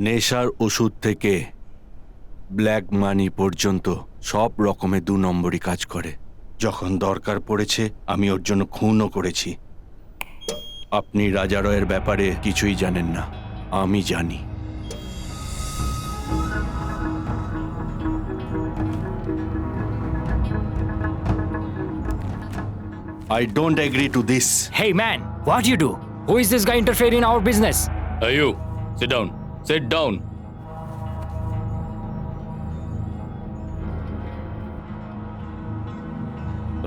নেশার ওষুধ থেকে ব্ল্যাক মানি পর্যন্ত সব রকমের 2 নম্বরই কাজ করে। যখন দরকার পড়েছে আমি ওর জন্য খুনও করেছি। আপনি রাজা রয়ের ব্যাপারে কিছুই জানেন না, আমি জানি। I don't agree to this. Hey man, what do you do? Who is this guy interfering in our business? Hey you, sit down. Sit down.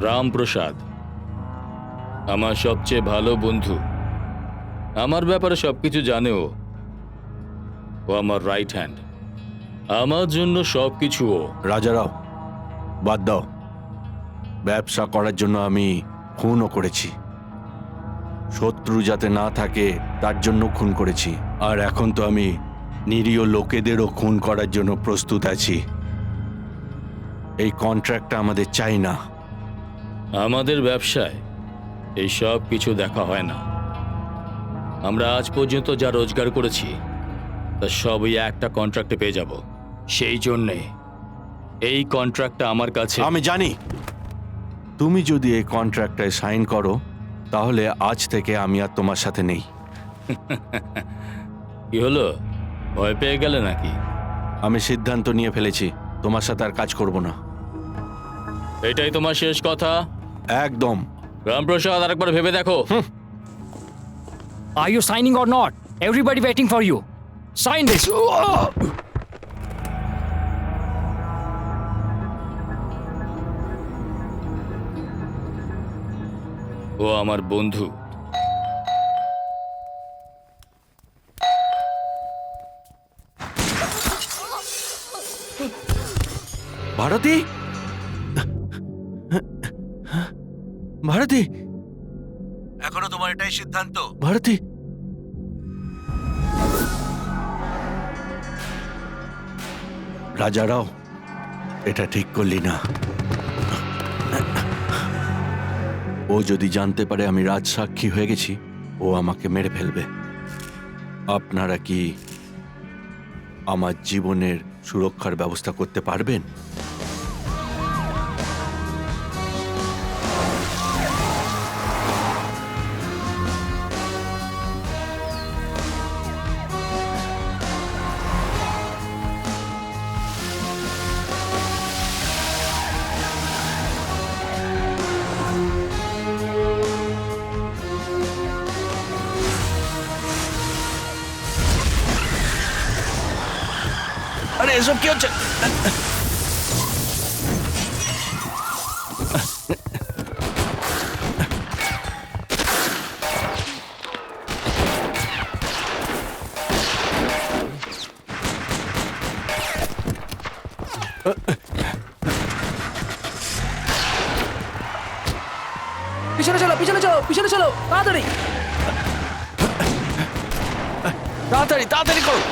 Ramprasad আমার সবচেয়ে ভালো বন্ধু। আমার ব্যাপারে সবকিছু জানে ও। ও আমার রাইট হ্যান্ড। আমার জন্য সবকিছু ও। রাজারাও, বাদ দাও। ব্যবসা করার জন্য আমি খুনও করেছি। শত্রু যাতে না থাকে তার জন্য খুন করেছি। আর এখন তো আমি নিরীহ লোকেদেরও খুন করার জন্য প্রস্তুত আছি। এই কন্ট্রাক্টটা আমাদের চাই না। আমাদের ব্যবসায় এই সব কিছু দেখা হয় না। আমরা আজ পর্যন্ত যা রোজগার করেছি তা সবই একটা কন্ট্রাক্টে পেয়ে যাব। সেই জন্যে এই কন্ট্রাক্টটা আমার কাছে। আমি জানি তুমি যদি এই কন্ট্রাক্টে সাইন করো তাহলে আজ থেকে আমি আর তোমার সাথে নেই। কি হলো, ভয় পেয়ে গেলে নাকি? আমি সিদ্ধান্ত নিয়ে ফেলেছি, তোমার সাথে আর কাজ করব না। এটাই তোমার শেষ কথা? একদম। রামপ্রসাদ, আরেকবার ভেবে দেখো। Are you signing or not? Everybody waiting for you. Sign this. ও আমার বন্ধু। ভারতী, ভারতী, এখনো তোমার এটাই সিদ্ধান্ত? ভারতী, রাজারাও, এটা ঠিক করলি না। ও যদি জানতে পারে আমি রাজসাক্ষী হয়ে গেছি, ও আমাকে মেরে ফেলবে। আপনারা কি আমার জীবনের সুরক্ষার ব্যবস্থা করতে পারবেন? আরে এসব কি হচ্ছে? পিছনে চলো, পিছনে চলো, পিছনে চলো, তাড়াতাড়ি, তাড়াতাড়ি তাড়াতাড়ি করো।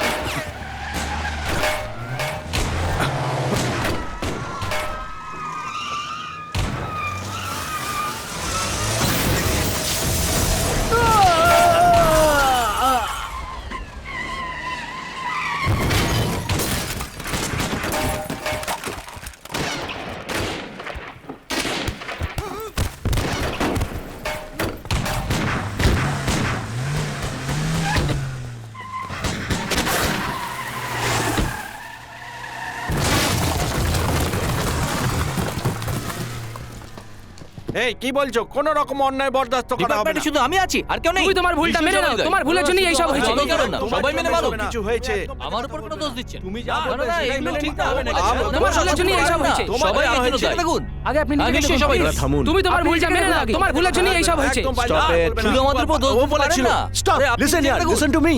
এই কি বলছো? কোন রকম অন্যায় বরদাস্ত করা হবে ডিপার্টমেন্টে না। শুধু আমি আছি, আর কেউ নেই। তুমি তোমার ভুলটা মেনে নাও, তোমার ভুলের জন্যই এইসব হয়েছে। চলো, চলো না, সবাই মেনে নাও। কিছু হয়েছে। আমার উপর কোনো দোষ দিচ্ছেন? তুমি যা না, বলবে না, সেটাই এগুলো মেনে ঠিক নিতে না। হবে নাকি? তোমার ভুলের জন্যই এইসব হয়েছে। সবাই তোমার আমার হয়েছে। দিকে দেখুন। আগে আপনি নিজেকে নিশ্চয়ই দেখুন, সবাই please। দেখুন। থামুন। তুমি তোমার ভুলটা মেনে নাও, তোমার ভুলের জন্যই এইসব হয়েছে। একদম বাজে Stop কথা it. বলবে না। শুধু আমাদের উপর দোষ ও দিতে বলেছিল পারেন না। স্টপ আরে, আপনি লিসেন চেক হিয়ার দেখুন। Listen to me.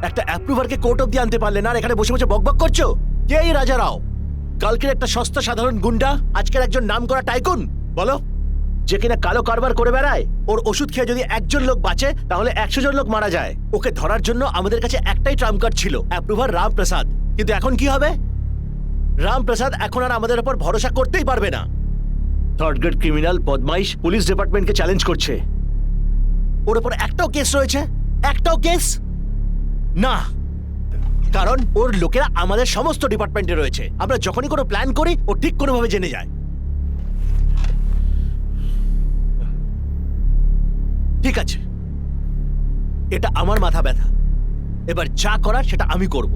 একটা অ্যাপ্রুভারকে কোর্ট অবধি আনতে পারলে না, আর এখানে বসে বসে বকবক করছো। কে এই রাজা রাও? কালকের একটা সস্তা সাধারণ গুন্ডা, আজকের একজন নামকরা টাইকুন? বলো, যে কিনা কালো কারবার করে বেড়ায়। ওর ওষুধ খেয়ে যদি একজন লোক বাঁচে তাহলে 100 জন লোক মারা যায়। ওকে ধরার জন্য আমাদের কাছে একটাই ট্রাম্প কার্ড ছিল, অ্যাপ্রুভার রাম প্রসাদ। কিন্তু এখন কি হবে? রাম প্রসাদ এখন আর আমাদের উপর ভরসা করতেই পারবে না। থার্ড গ্রেড ক্রিমিনাল বদমাইশ পুলিশ ডিপার্টমেন্টকে চ্যালেঞ্জ করছে। ওর উপর একটাও কেস রয়েছে? একটাও কেস না, কারণ ওর লোকেরা আমাদের সমস্ত ডিপার্টমেন্টে রয়েছে। আমরা যখনই কোনো প্ল্যান করি ও ঠিক কোনোভাবে জেনে যায়। ঠিক আছে, এটা আমার মাথা ব্যথা। এবার যা করার সেটা আমি করব।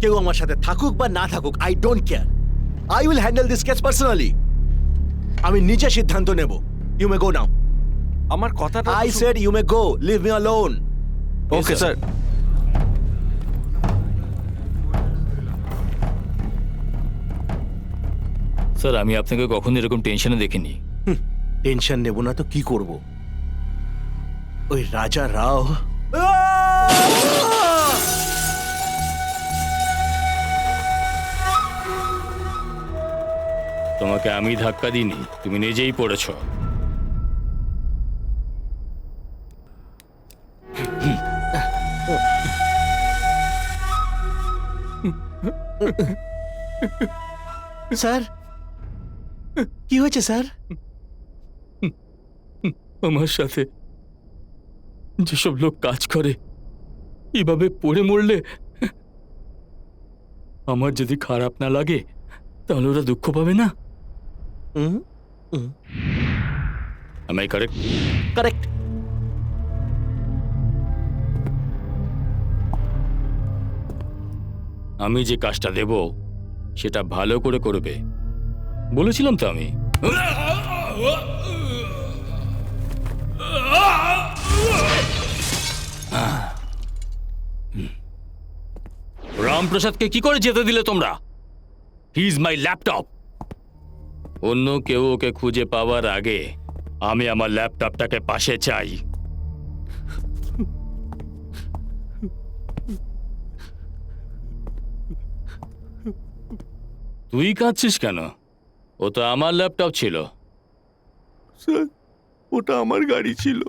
কেউ আমার সাথে থাকুক বা না থাকুক, I don't care. I will handle this case personally. আমি নিজে সিদ্ধান্ত নেব। You may go now. আমার কথাটা I said you may go, leave me alone. Okay sir. Sir, আমি আপনাকে কখনো এরকম টেনশনে দেখিনি। টেনশন নেব না তো কি করব? ওই রাজা রাও তোমাকে আমি ধাক্কা দিইনি, তুমি নিজেই পড়েছো। স্যার, কি হয়েছে স্যার? আমার সাথে যেসব লোক কাজ করে এভাবে পড়ে মরলে আমার যদি খারাপ না লাগে তাহলে ওরা দুঃখ পাবে না। Am I correct? কারেক্ট। আমি যে কাজটা দেব সেটা ভালো করে করবে, বলেছিলাম তো আমি। রামপ্রসাদকে কি করে যেতে দিলে তোমরা? He is my laptop. অন্য কেউ ওকে খুঁজে পাওয়ার আগে আমি আমার ল্যাপটপটাকে পাশে চাই। তুই কাঁদছিস কেন? ও তো আমার ল্যাপটপ ছিল। স্যার, ওটা আমার গাড়ি ছিল।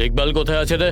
ইকবাল কোথায় আছে রে?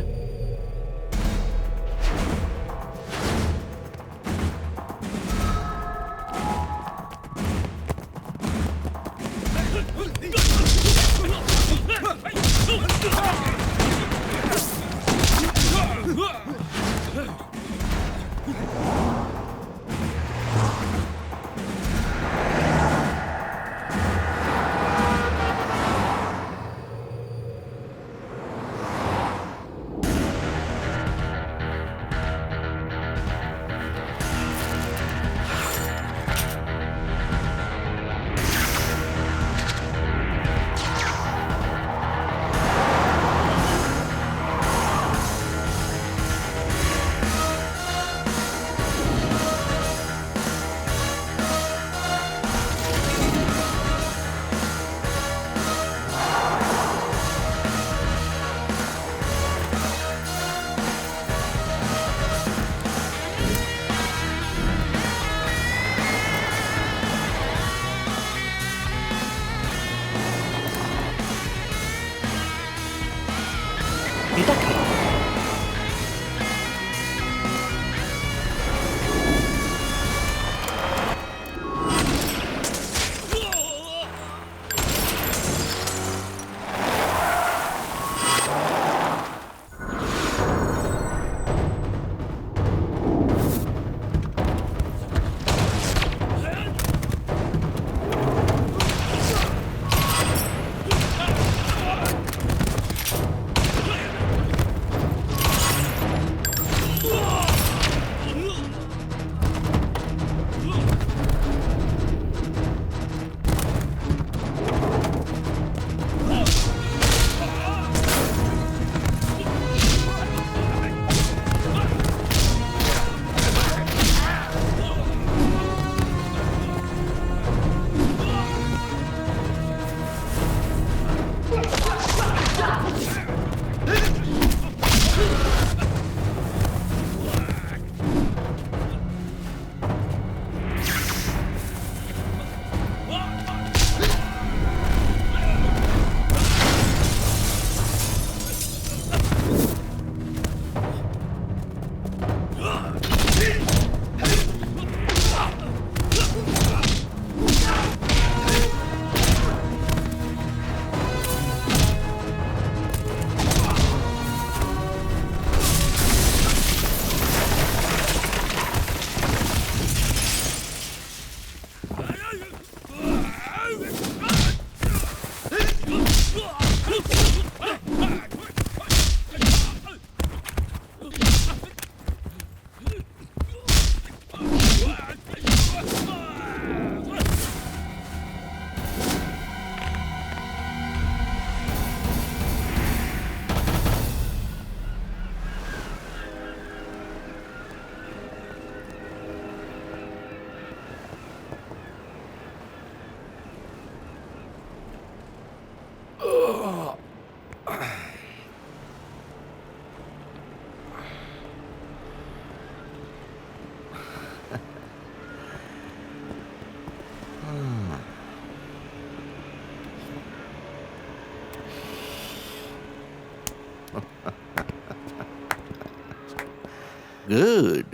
গুড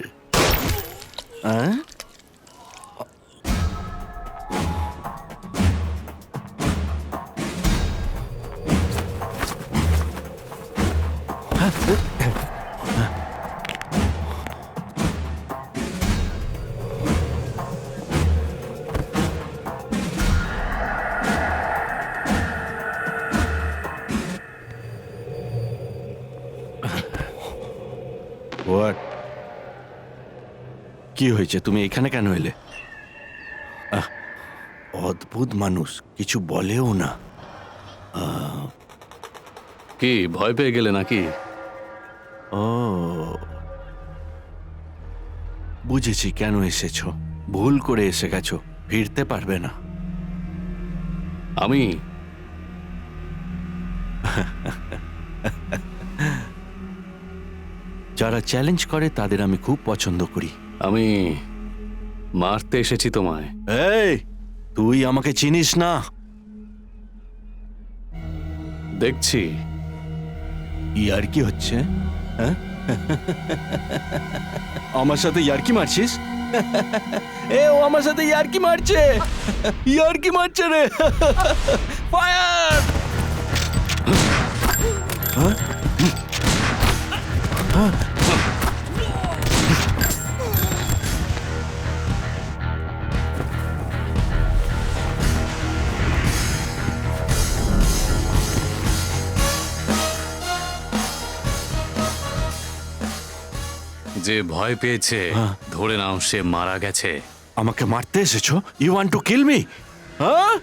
হোয়াট কি হয়েছে? তুমি এখানে কেন এলে? অদ্ভুত মানুষ, কিছু বলেও না। কি ভয় পেয়ে গেলে নাকি? ও বুঝেছি কেন এসেছো। ভুল করে এসে গেছো, ফিরতে পারবে না। আমি যারা চ্যালেঞ্জ করে তাদের আমি খুব পছন্দ করি। আমি মারতে এসেছি তোমায়। এই, তুই আমাকে চিনিস না। দেখছি ইয়ার্কি হচ্ছে, হ্যাঁ? আমার সাথে ইয়ার্কি মারছিস? এ ও আমার সাথে ইয়ার্কি মারছে, ইয়ার্কি মারছে রে। ফায়ার! যে ভয় পেয়েছে ধরে নাও সে মারা গেছে। আমাকে মারতে এসেছো? You want to kill me? হ্যাঁ?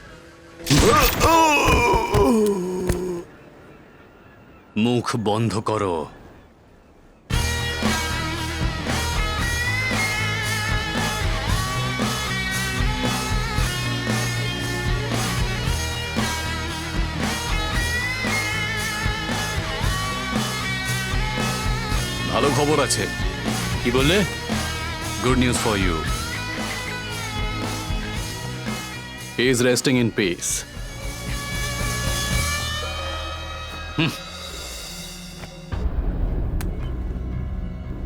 মুখ বন্ধ করো। ভালো খবর আছে। কি বললে? Good news for you. He is resting in peace.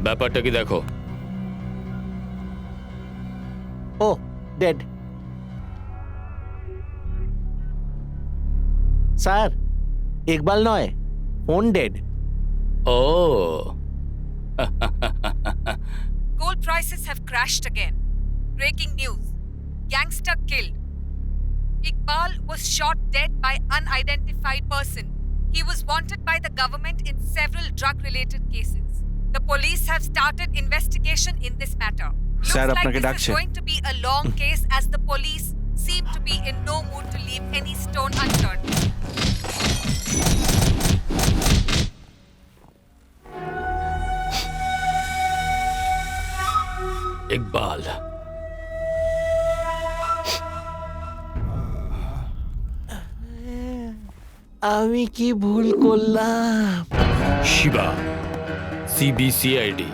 ব্যাপারটা কি দেখো। ও ডেড। স্যার, ইকবাল নয়, ফোন ডেড। ও Gold prices have crashed again. Breaking news. Gangster killed. Iqbal was shot dead by unidentified person. He was wanted by the government in several drug-related cases. The police have started investigation in this matter. Looks Sir, like আপনাকে this is ডাকছে। going to be a long case as the police seem to be in no mood to leave any stone unturned. Iqbal, আমি কি ভুল করলাম? শিবা, সিবিসিআইডি।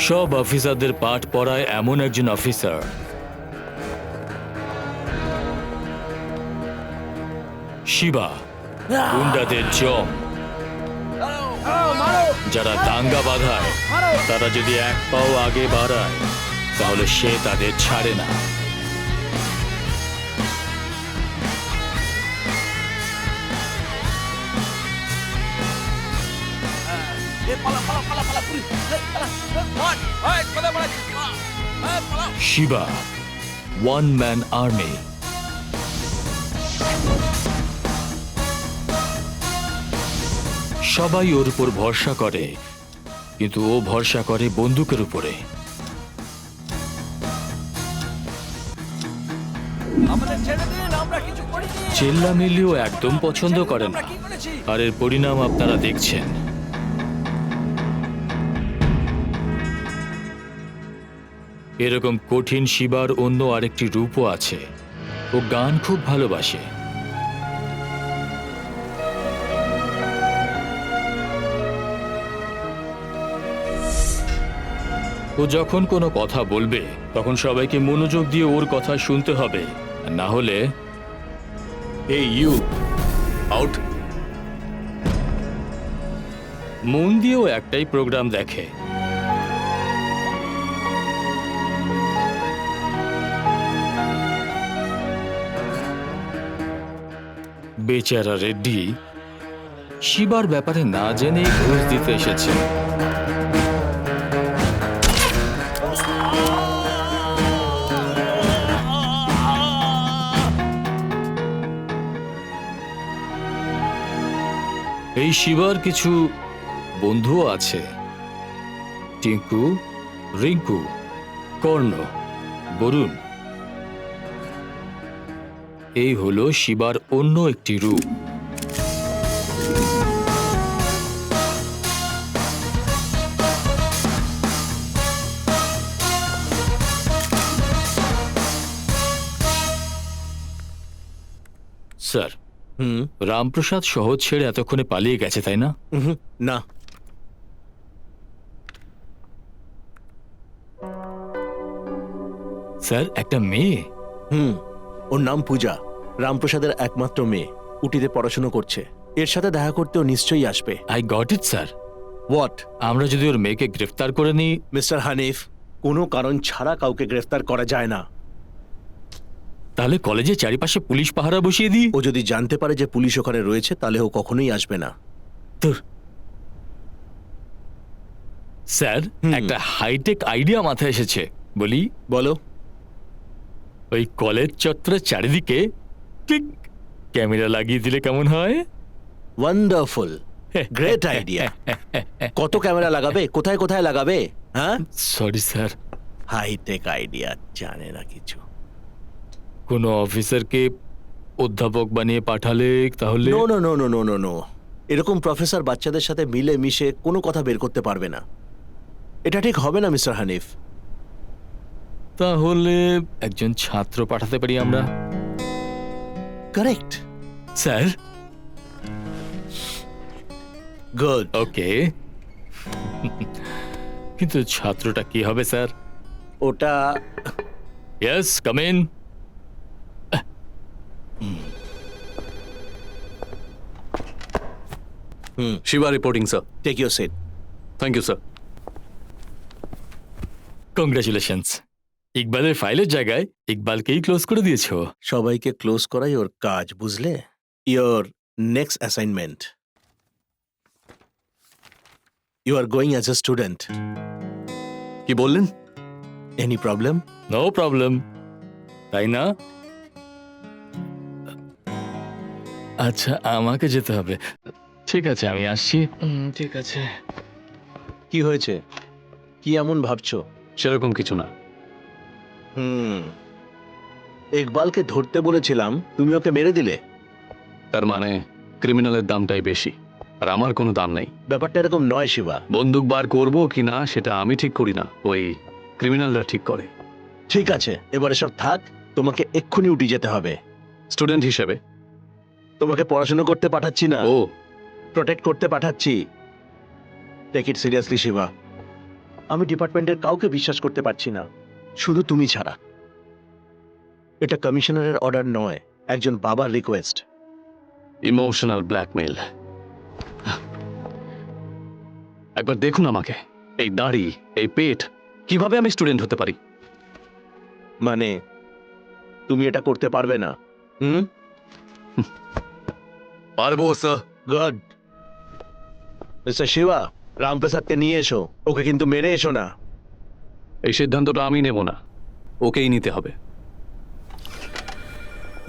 সব অফিসারদের পাঠ পড়ায় এমন একজন অফিসার। শিবা গুন্ডাদের জম। যারা দাঙ্গা বাঁধায় তারা যদি এক পাও আগে বাড়ায় তাহলে সে তাদের ছাড়ে না। Shiva, one man army. সবাই ওর উপর ভরসা করে, কিন্তু ও ভরসা করে বন্দুকের উপরে। চেল্লামিলিও একদম পছন্দ করে না, আর এর পরিণাম আপনারা দেখছেন। এরকম কঠিন শিবার অন্য আরেকটি রূপও আছে। ও গান খুব ভালোবাসে। ও যখন কোনো কথা বলবে তখন সবাইকে মনোযোগ দিয়ে ওর কথা শুনতে হবে, না হলে এই ইউ আউট। মন দিয়েও একটাই প্রোগ্রাম দেখে। বেচারা রেড্ডি শিবার ব্যাপারে না জেনে ঘুষ দিতে এসেছে। এই শিবার কিছু বন্ধুও আছে, টিঙ্কু, রিঙ্কু, কর্ণ, বরুণ। এই হলো শিবার অন্য একটি রূপ। স্যার, রামপ্রসাদ শহর ছেড়ে এতক্ষণে পালিয়ে গেছে, তাই না? না, স্যার, একটা মেয়ে। ওর নাম পূজা, রামপ্রসাদের একমাত্র মেয়ে। উটিতে পড়াশোনা করছে। এর সাথে দেখা করতেও নিশ্চয়ই আসবে। I got it sir. What? আমরা যদি ওর মেয়েকে গ্রেফতার করে নিই। মিস্টার হানিফ, কোনো কারণ ছাড়া কাউকে গ্রেফতার করা যায় না। তাহলে কলেজে চারিপাশে পুলিশ পাহারা বসিয়ে দিই। ও যদি জানতে পারে যে পুলিশ ওখানে রয়েছে, তাহলে ও কখনোই আসবে না। স্যার, একটা হাইটেক আইডিয়া মাথায় এসেছে, বলি। বলো। ওই কলেজ চত্বরের চারিদিকে ক্লিক ক্যামেরা লাগিয়ে দিলে কেমন হয়? Wonderful, great idea. কত ক্যামেরা লাগাবে? কোথায় কোথায় লাগাবে? হ্যাঁ, সরি স্যার। হাইটেক আইডিয়া, জানে না কিছু। কোনো অফিসারকে অধ্যাপক বানিয়ে পাঠালে তাহলে? No no no no no no no, এরকম প্রফেসর বাচ্চাদের সাথে মিলে মিশে কোনো কথা বের করতে পারবে না। এটা ঠিক হবে না মিস্টার হানিফ। তাহলে একজন ছাত্র পাঠাতে পারি আমরা। Correct sir. গুড। ওকে, কিন্তু ছাত্রটা কি হবে স্যার? ওটা yes, come in. Shiva reporting sir. Take your seat. Thank you sir. Congratulations, ইকবালের ফাইলের জায়গায় ইকবালকেই ক্লোজ করে দিয়েছো। সবাইকে ক্লোজ করাই ওর কাজ, বুঝলে? Your next assignment, you are going as a student. কি বললেন? Any problem? নো প্রবলেম, তাই না? আচ্ছা, আমাকে যেতে হবে। ঠিক আছে, আমি আসছি। ঠিক আছে। কি হয়েছে? কি এমন ভাবছো? সেরকম কিছু না। ইকবালকে ধরতে বলেছিলাম, তুমি ওকে মেরে দিলে। তার মানে ক্রিমিনালের দামটাই বেশি, আর আমার কোনো দাম নেই। ব্যাপারটা এরকম নয় শিবা। বন্দুক বার করবো কি না সেটা আমি ঠিক করি না, ওই ক্রিমিনালরা ঠিক করে। ঠিক আছে, এবার এসব থাক। তোমাকে এক্ষুনি উঠে যেতে হবে। স্টুডেন্ট হিসেবে তোমাকে পড়াশোনা করতে পাঠাচ্ছি না, ও প্রোটেক্ট করতে পাঠাচ্ছি। Take it seriously Shiva. আমি ডিপার্টমেন্টের কাউকে বিশ্বাস করতে পারছি না, শুধু তুমি ছাড়া। এটা কমিশনারের অর্ডার নয়, একজন বাবার রিকোয়েস্ট। Emotional blackmail. একবার দেখুন আমাকে, এই দাড়ি, এই পেট, কিভাবে আমি স্টুডেন্ট হতে পারি? মানে তুমি এটা করতে পারবে না? পারবো স্যার। গুড। মিস্টার শিবা, রামপ্রসাদকে নিয়ে এসো। ওকে কিন্তু মেরে এসো না। এই সিদ্ধান্তটা আমি নেব না, ওকেই নিতে হবে।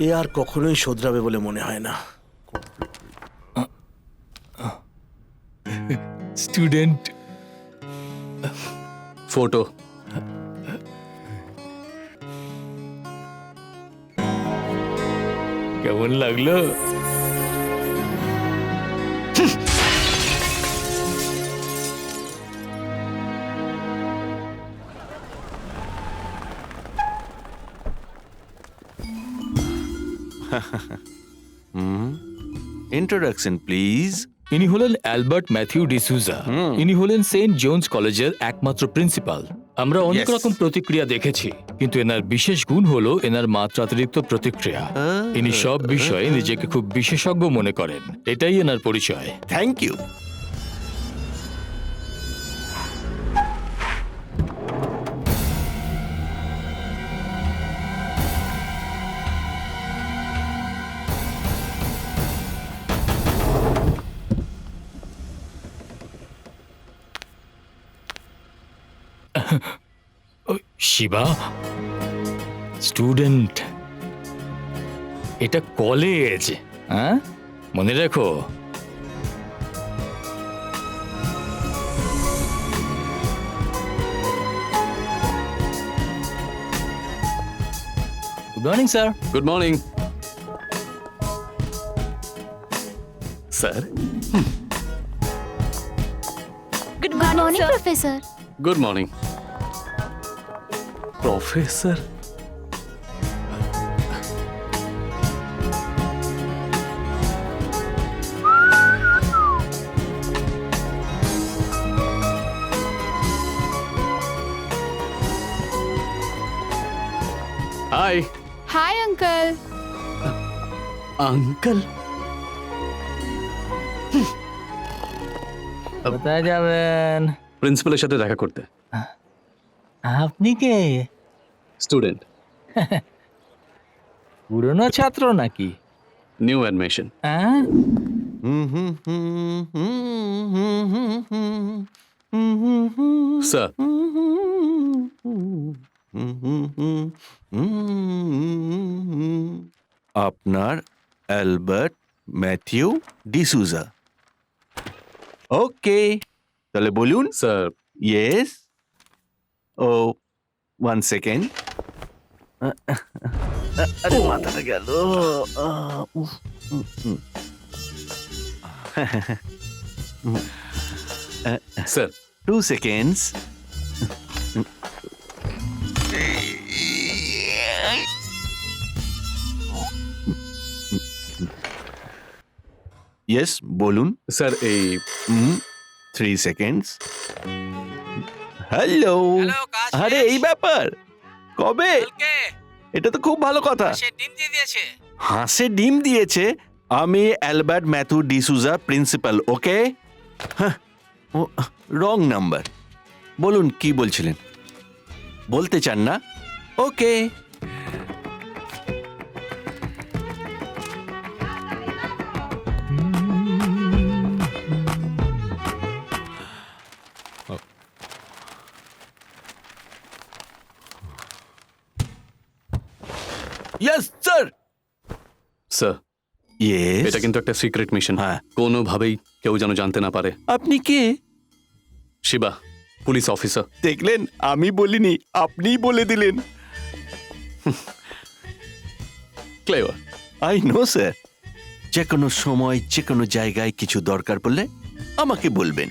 এ আর কখনোই শোধরাবে বলে মনে হয় না। Student photo. কেমন লাগলো? Introduction please. ইনি হলেন অ্যালবার্ট ম্যাথিউ ডিসুজা। ইনি হলেন সেন্ট জোন্স কলেজের একমাত্র প্রিন্সিপাল। আমরা অনেক Yes. রকম প্রতিক্রিয়া দেখেছি, কিন্তু এনার বিশেষ গুণ হলো এনার মাত্রাতিরিক্ত প্রতিক্রিয়া। ইনি সব বিষয়ে নিজেকে খুব বিশেষজ্ঞ মনে করেন, এটাই এনার পরিচয়। Thank you. শিবা স্টুডেন্ট, এটা কলেজ, হ্যাঁ মনে রেখো। Good morning sir. Good morning sir. Good morning, Professor. Good morning professor. Hi Hi, Uncle. Uncle. কোথায় যাবেন? প্রিন্সিপালের সাথে দেখা করতে। আপনি কে? স্টুডেন্ট, পুরনো ছাত্র নাকি? New admission. হ্যাঁ? স্যার আপনার অ্যালবার্ট ম্যাথিউ ডিসুজা। ওকে, তাহলে বলুন। Sir yes. ও 1 সেকেন্ড। আরে মাথাটা গেল। উফ, স্যার 2 সেকেন্ডস। ইয়েস বলুন। স্যার এই 3 সেকেন্ডস। হ্যালো। হ্যালো, কাজ আরে শেষ? এই ব্যাপার, কবে? কালকে এটা তো খুব ভালো কথা। সে ডিম দিয়ে দিয়েছে। হাঁসে ডিম দিয়েছে। আমি Albert Matthew D'Souza, principal. Okay, wrong number. বলুন কি বলছিলেন? বলতে চান না? Okay. Yes sir. Sir yes. এটা কিন্তু একটা সিক্রেট মিশন। হ্যাঁ। কোনোভাবেই কেউ যেন জানতে না পারে। আপনি কে? Shiba, police officer. দেখলেন, আমি বলিনি, আপনিই বলে দিলেন। ক্লেভার। I know sir. যে কোনো সময় যে কোনো জায়গায় কিছু দরকার পড়লে আমাকে বলবেন।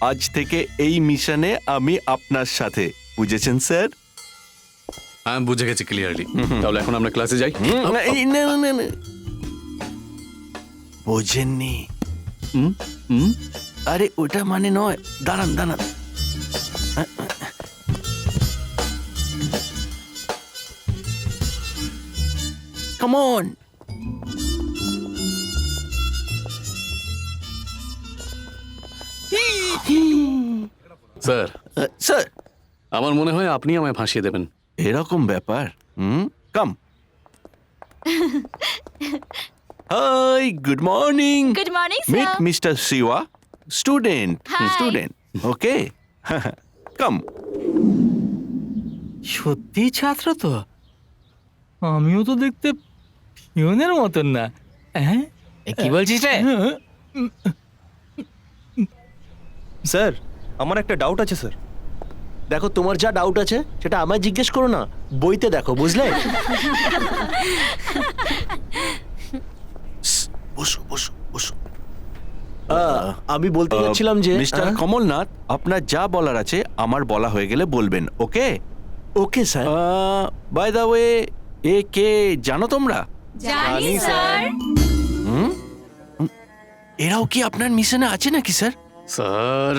আজ থেকে এই মিশনে আমি আপনার সাথে, বুঝেছেন স্যার? আমি বুঝে গেছি ক্লিয়ারলি। তাহলে এখন আমরা ক্লাসে যাই। না। বোঝেননি? আরে ওটা মানে নয়, দাঁড়ান। Come on. স্যার স্যার, আমার মনে হয় আপনি আমায় ফাঁসিয়ে দেবেন। এরকম ব্যাপার। Come. Hi, good morning. Good morning, meet sir. Mister Shiva, student. Hi. Student, okay. Come. সত্যি ছাত্র তো? আমিও তো দেখতে পিয়নের মতন না। হ্যাঁ? কি বলছিস রে? স্যার আমার একটা ডাউট আছে স্যার। দেখো, তোমার যা ডাউট আছে সেটা আমায় জিজ্ঞেস করো না, বইতে দেখো, বুঝলে? বসো। আমি বলতে যাচ্ছিলাম যে মিস্টার কমলনাথ, আপনার যা বলার আছে আমার বলা হয়ে গেলে বলবেন। Okay? Okay sir. By the way, এ কে জানো তোমরা? জানি, স্যার। এরাও কি আপনার মিশনে আছে নাকি স্যার? স্যার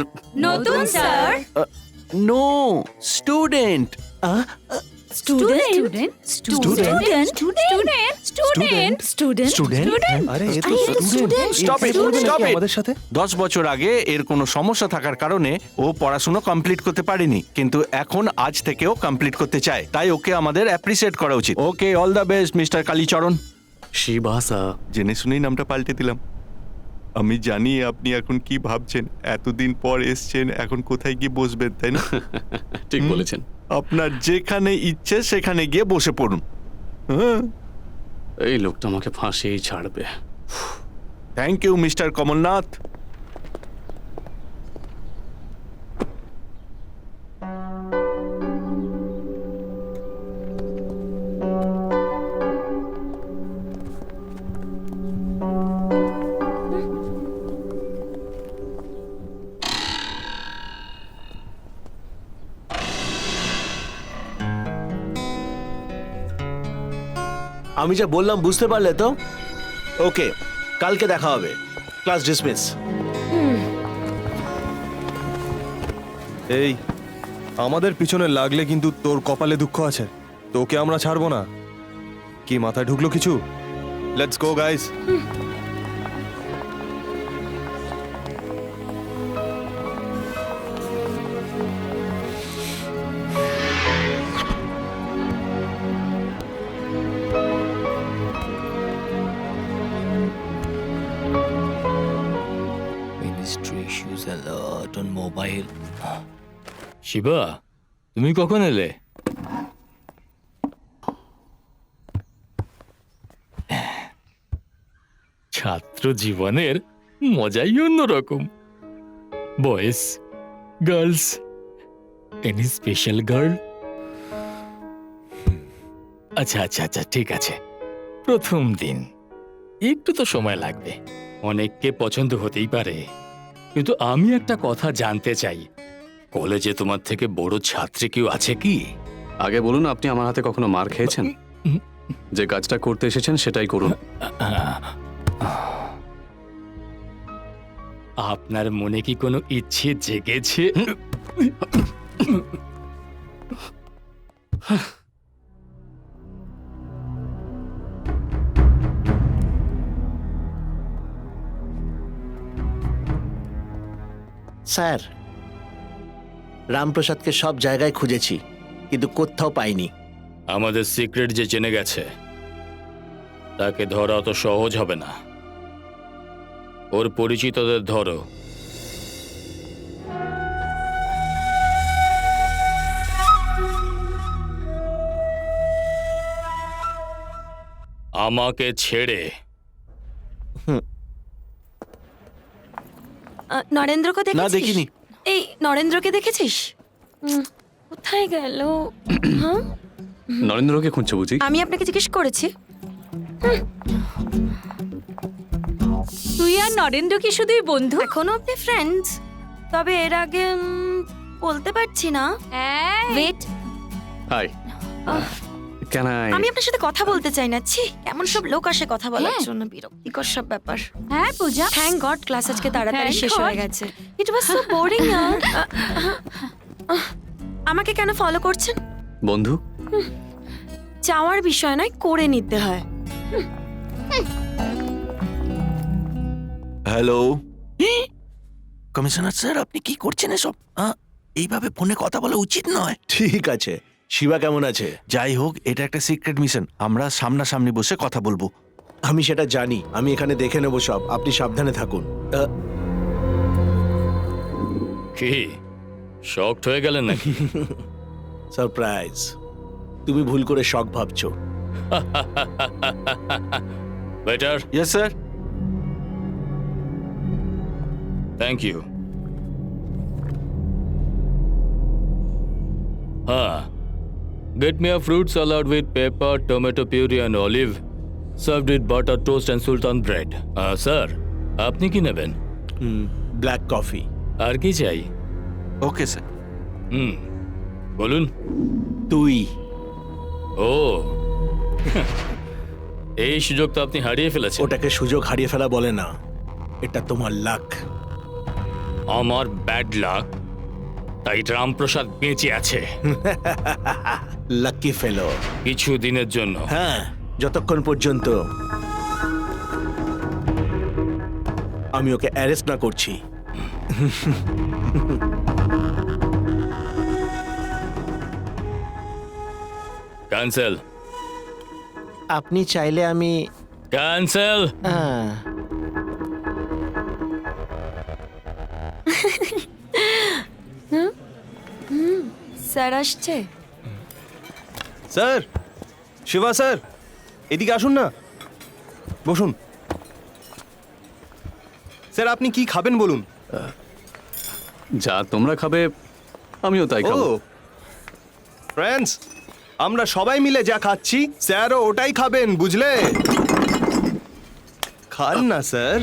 নতুন, স্যার। No, student. Student? আরে এ তো student. Stop it, stop it. আমাদের সাথে 10 বছর আগে এর কোনো সমস্যা থাকার কারণে ও পড়াশোনা কমপ্লিট করতে পারেনি, কিন্তু এখন আজ থেকেও কমপ্লিট করতে চায়। তাই ওকে আমাদের অ্যাপ্রিসিয়েট করা উচিত। Okay, all the best mister Kalicharan. Shiva sir. জেনে শুনেই নামটা পাল্টে দিলাম। আমি জানি আপনি এখন কি ভাবছেন, এতদিন পর এসছেন, এখন কোথায় গিয়ে বসবেন, তাই না? ঠিক বলেছেন। আপনার যেখানে ইচ্ছে সেখানে গিয়ে বসে পড়ুন। হ্যাঁ, এই লোকটা আমাকে ফাঁসিয়েই ছাড়বে। Thank you mister Kamalnath. আমি যা বললাম বুঝতে পারলে তো? ওকে, কালকে দেখা হবে। Class dismiss. এই আমাদের পিছনে লাগলে কিন্তু তোর কপালে দুঃখ আছে, তোকে আমরা ছাড়বো না। কি মাথায় ঢুকলো কিছু? Let's go guys. Ministry issues alert on mobile. Shiva, তুমি কখন এলে? ছাত্র জীবনের মজাই অন্যরকম। Boys, girls, any special girl? আচ্ছা আচ্ছা আচ্ছা, ঠিক আছে। প্রথম দিন একটু তো সময় লাগবে, অনেককে পছন্দ হতেই পারে, কিন্তু আমি একটা কথা জানতে চাই, কলেজে তোমার থেকে বড় ছাত্রী কেউ আছে কি? আগে বলুন, আপনি আমার হাতে কখনো মার খেয়েছেন? যে কাজটা করতে এসেছেন সেটাই করুন। আপনার মনে কি কোনো ইচ্ছে জেগেছে? স্যার, রামপ্রসাদকে সব জায়গায় খুঁজেছি, কিন্তু কোথাও পাইনি। আমাদের সিক্রেট যে জেনে গেছে তাকে ধরা অত সহজ হবে না। ওর পরিচিতদের ধরো। আমাকে ছেড়ে। নরেন্দ্রকে না, দেখেছিস? দেখিনি। এই নরেন্দ্রকে দেখেছিস? কোথায় গেল? হ্যাঁ, নরেন্দ্রকে খুঁজছো বুঝি? আমি আপনাকে জিজ্ঞেস করেছি। তুই আর নরেন্দ্র কি শুধুই বন্ধু? এখনো আপনি ফ্রেন্ডস, তবে এর আগে বলতে পারছি না। Wait, hi, can I? আমি আপনার সাথে কথা বলতে চাই না। ছি, এমন সব লোক আসে কথা বলার জন্য, বিরক্তিকর সব ব্যাপার। হ্যাঁ পূজা, থ্যাংক গড ক্লাস আজকে তাড়াতাড়ি Thank শেষ হয়ে God. গেছে। ইট ওয়াজ সো বোরিং। আমাকে কেন ফলো করছেন? বন্ধু? চাওয়ার বিষয় নয়, করে নিতে হয়। হ্যালো কমিশনার স্যার, আপনি কি করছেন এসব? এইভাবে ফোনে কথা বলা উচিত নয়। ঠিক আছে, শিবা কেমন আছে? যাই হোক, এটা একটা সিক্রেট মিশন, আমরা সামনাসামনি বসে কথা বলবো। আমি সেটা জানি, আমি এখানে দেখে নেবো সব, আপনি সাবধানে থাকুন। কি শকড হয়ে গেলেন নাকি? সারপ্রাইজ। তুমি ভুল করে শখ ভাবছো। Better, yes sir. Thank you. হ্যাঁ, get me a fruit salad with pepper, tomato puree and olive, served with butter toast and sultan bread. Sir, আপনি কি নেবেন? Black coffee. আর কি চাই? Okay sir. বলুন। তুই ও, এই সুযোগ তো আপনি হারিয়ে ফেলেছেন। ওটাকে সুযোগ হারিয়ে ফেলা বলে না, এটা তোমার লাক। আমার ব্যাড লাক, তাই রামপ্রসাদ বেঁচে আছে। লাকি ফেলো। কিছু দিনের জন্য। হ্যাঁ, যতক্ষণ পর্যন্ত আমি ওকে অ্যারেস্ট না করছি। ক্যান্সেল। আপনি চাইলে আমি ক্যান্সেল। স্যার আসছে? স্যার, শিবা স্যার, এদিকে আসুন না, বসুন। স্যার, আপনি কি খাবেন বলুন? যা তোমরা খাবে আমিও তাই ও খাবো। ফ্রেন্ডস, আমরা সবাই মিলে যা খাচ্ছি স্যারও ওটাই খাবেন, বুঝলে? খান না স্যার।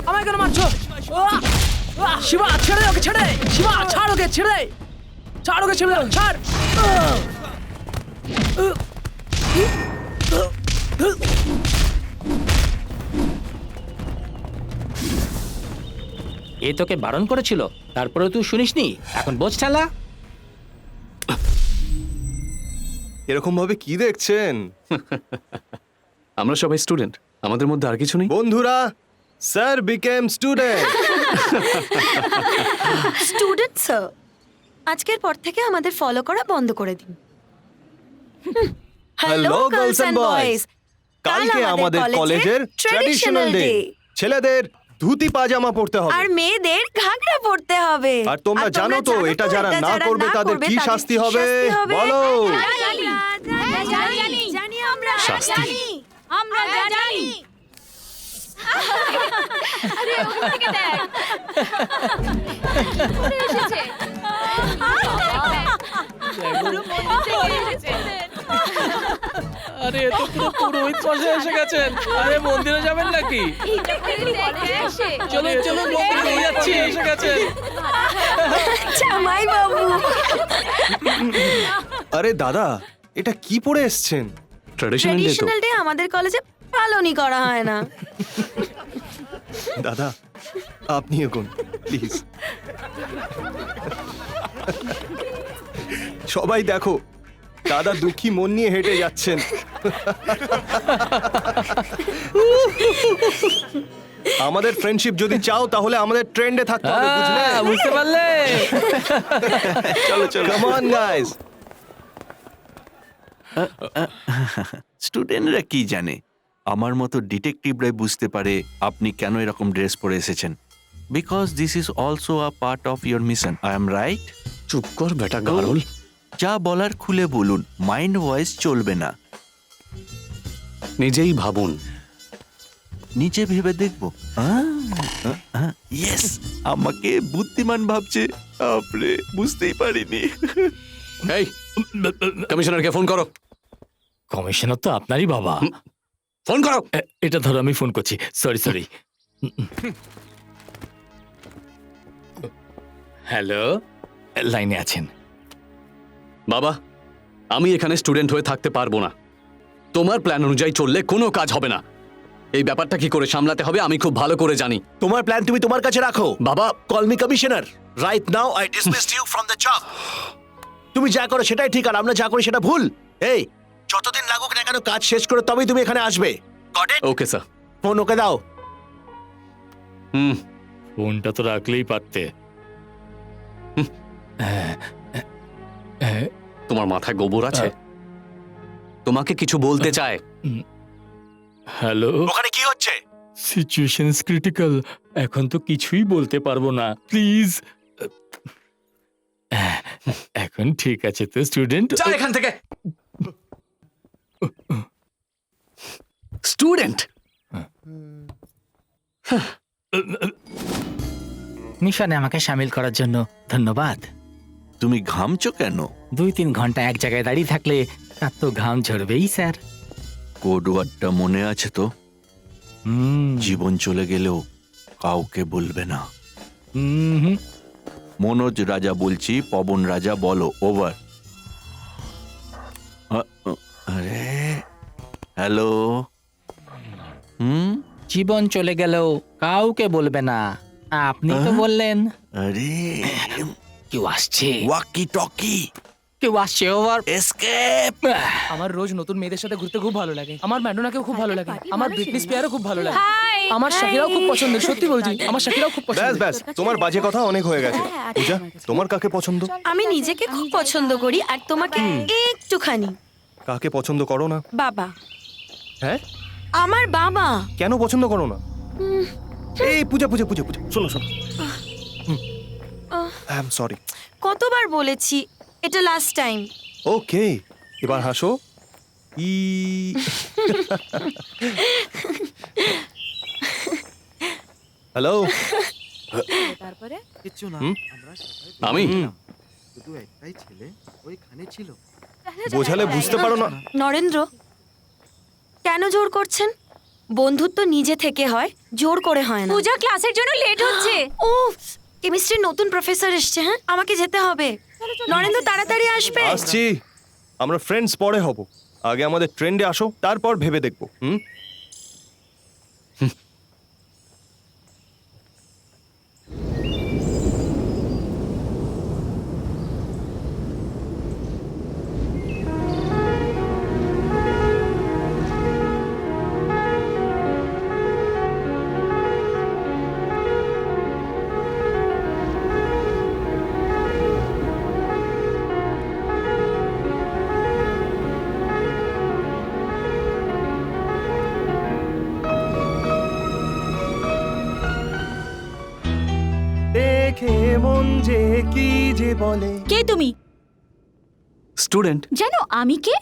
আমায় কেন মারছো? শিবা ছেড়ে দে ওকে, ছেড়ে দে। শিবা ছাড় ওকে, ছেড়ে দে। ছাড় ওকে, ছেড়ে দে, ছাড়। এ তোকে বারণ করেছিল, তারপরে তুই শুনিসনি। এখন বোঝ ঠালা। এরকম ভাবে কি দেখছেন? আমরা সবাই স্টুডেন্ট, আমাদের মধ্যে আর কিছু নেই। বন্ধুরা, sir became student. Student sir, আজকের পর থেকে আমাদের ফলো করা বন্ধ করে দিন। হ্যালো গার্লস এন্ড বয়েজ, কালকে আমাদের কলেজের ট্র্যাডিশনাল ডে। ছেলেদের ধুতি পাজামা পরতে হবে আর মেয়েদের ঘাগরা পরতে হবে। আর তোমরা জানো তো এটা যারা না করবে তাদের কি শাস্তি হবে? বলো। জানি আমরা, শাস্তি? আমরা জানি। আরে এ তো পুরো পুরোহিত মশাই এসে গেছেন। আরে মন্দিরে যাবেন নাকি? চলো চলো, মন্দিরে নিয়ে যাচ্ছি, এসে গেছেন। জামাই বাবু, আরে দাদা, এটা কি পরে এসছেন? ট্র্যাডিশনাল ডে তো। ট্র্যাডিশনাল ডে আমাদের কলেজে পালনই করা হয় না। দাদা, আপনি এগোন প্লিজ। সবাই দেখো, দাদা দুঃখী মন নিয়ে হেঁটে যাচ্ছেন। আমাদের ফ্রেন্ডশিপ যদি চাও তাহলে আমাদের ট্রেন্ডে থাকতে হবে, বুঝলে? বুঝতে পারলে? চলো চলো, কাম অন গাইস। স্টুডেন্টরা কি জানে, আমার মতো ডিটেকটিভরাই বুঝতে পারে আপনি কেন এরকম ড্রেস পরে এসেছেন। Because this is also a part of your mission. I am right? চুপ কর বেটা গারল। যা বলার খুলে বলুন, মাইন্ড ভয়েস চলবে না। নিজেই ভাবুন। নিচে ভেবে দেখবো। ইয়েস, আমাকে বুদ্ধিমান ভাবছে। আপনি বুঝতেই পারিনি। এই কমিশনারকে ফোন করো। কমিশনার তো আপনারই বাবা। ফোন করো। এটা ধরো, আমি ফোন করছি। Sorry sorry. হ্যালো, লাইনে আছেন? বাবা, আমি এখানে স্টুডেন্ট হয়ে থাকতে পারবো না। তোমার প্ল্যান অনুযায়ী চললে কোনো কাজ হবে না। এই ব্যাপারটা কি করে সামলাতে হবে আমি খুব ভালো করে জানি। তোমার প্ল্যান তুমি তোমার কাছে রাখো। বাবা, call me commissioner. Right now I dismiss you from the job. তুমি যা করো সেটাই ঠিক, আর আমরা যা করি সেটা ভুল। এই, যতদিন লাগুক না কেন কাজ শেষ করে তবেই তুমি এখানে আসবে। Got it? Okay sir. Phone ওকে দাও। ফোনটা তো রাখলেই পারতে। তোমার মাথায় গোবর আছে? তোমাকে কিছু বলতে চায়। হ্যালো, ওখানে কি হচ্ছে? Situation is critical. এখন তো কিছুই বলতে পারবো না, প্লিজ। এখন ঠিক আছে তো স্টুডেন্ট? যা এখান থেকে। স্টুডেন্ট মিশনে আমাকে সামিল করার জন্য ধন্যবাদ। তুমি ঘামছো কেন? 2-3 ঘন্টা এক জায়গায় দাঁড়িয়ে থাকলে তার তো ঘাম ঝরবেই স্যার। কোড ওয়ার্ডটা মনে আছে তো? জীবন চলে গেলেও কাউকে বলবে না। মনোজ রাজা বলছি, পবন রাজা বলো। ওভার। আরে হ্যালো। জীবন চলে গেলেও কাউকে বলবে না, আপনি তো বললেন। আরে কেউ আসছে, ওয়াকি টকি। কেউ আসছে। ওভার। এসকেপ। আমার রোজ নতুন মেয়েদের সাথে ঘুরতে খুব ভালো লাগে। আমার ম্যাডোনাকেও খুব ভালো লাগে। আমার ব্রিটনি স্পিয়ারও খুব ভালো লাগে। আমার শাকিরাও খুব পছন্দের। সত্যি বলছি, আমার শাকিরাও খুব ব্যাস পছন্দের। ব্যাস, তোমার বাজে কথা অনেক হয়ে গেছে। পূজা, তোমার কাকে পছন্দ? আমি নিজেকে খুব পছন্দ করি, আর তোমাকে একটুখানি। কাকে পছন্দ করো না? বাবা। হ্যাঁ, আমার বাবা। কেন পছন্দ করো না? এই পূজা পূজা পূজা পূজা, শোনো শোনো, আই এম সরি। কতবার বলেছি, এটা লাস্ট টাইম। ওকে, এবার হাসো। ই হ্যালো। তারপরে আমি বোঝালে বুঝতে পারো না? নরেন্দ্র, কেন জোর করছেন? বন্ধুত্ব নিজে থেকে হয়, জোর করে হয় না। পূজা ক্লাসের জন্য লেট হচ্ছে। ও, কেমিস্ট্রির নতুন প্রফেসর এসছে। হ্যাঁ, আমাকে যেতে হবে। নরেন্দ্র তাড়াতাড়ি আসবে। আসছি, আমরা ফ্রেন্ডস পরে হব। আগে আমাদের ট্রেন্ডে আসো, তারপর ভেবে দেখবো। হুম। দেখে মন যে কি যে বলে। কে তুমি? স্টুডেন্ট। জানো আমি কে?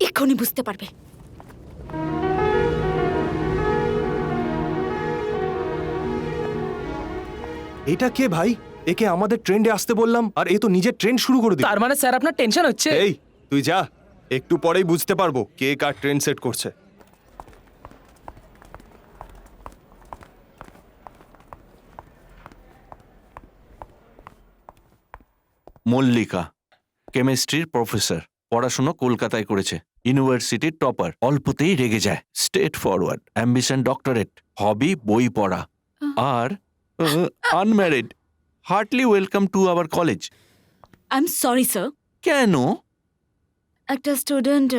এক্ষুনি বুঝতে পারবে। এটা কে ভাই? একে আমাদের ট্রেন্ডে আসতে বললাম আর এ তো নিজের ট্রেন্ড শুরু করে দিল। তার মানে স্যার আপনার টেনশন হচ্ছে? এই তুই যা, একটু পরেই বুঝতে পারবো কে কার ট্রেন্ড সেট করছে। মল্লিকা কেমিস্ট্রির প্রফেসর, পড়াশোনা কলকাতায় করেছে, ইউনিভার্সিটির টপার, অল্পতেই রেগে যায়, straight forward, ambition doctorate, hobby বই পড়া, আর unmarried. Heartly welcome to our college. I am sorry sir. কেন? একটা স্টুডেন্ট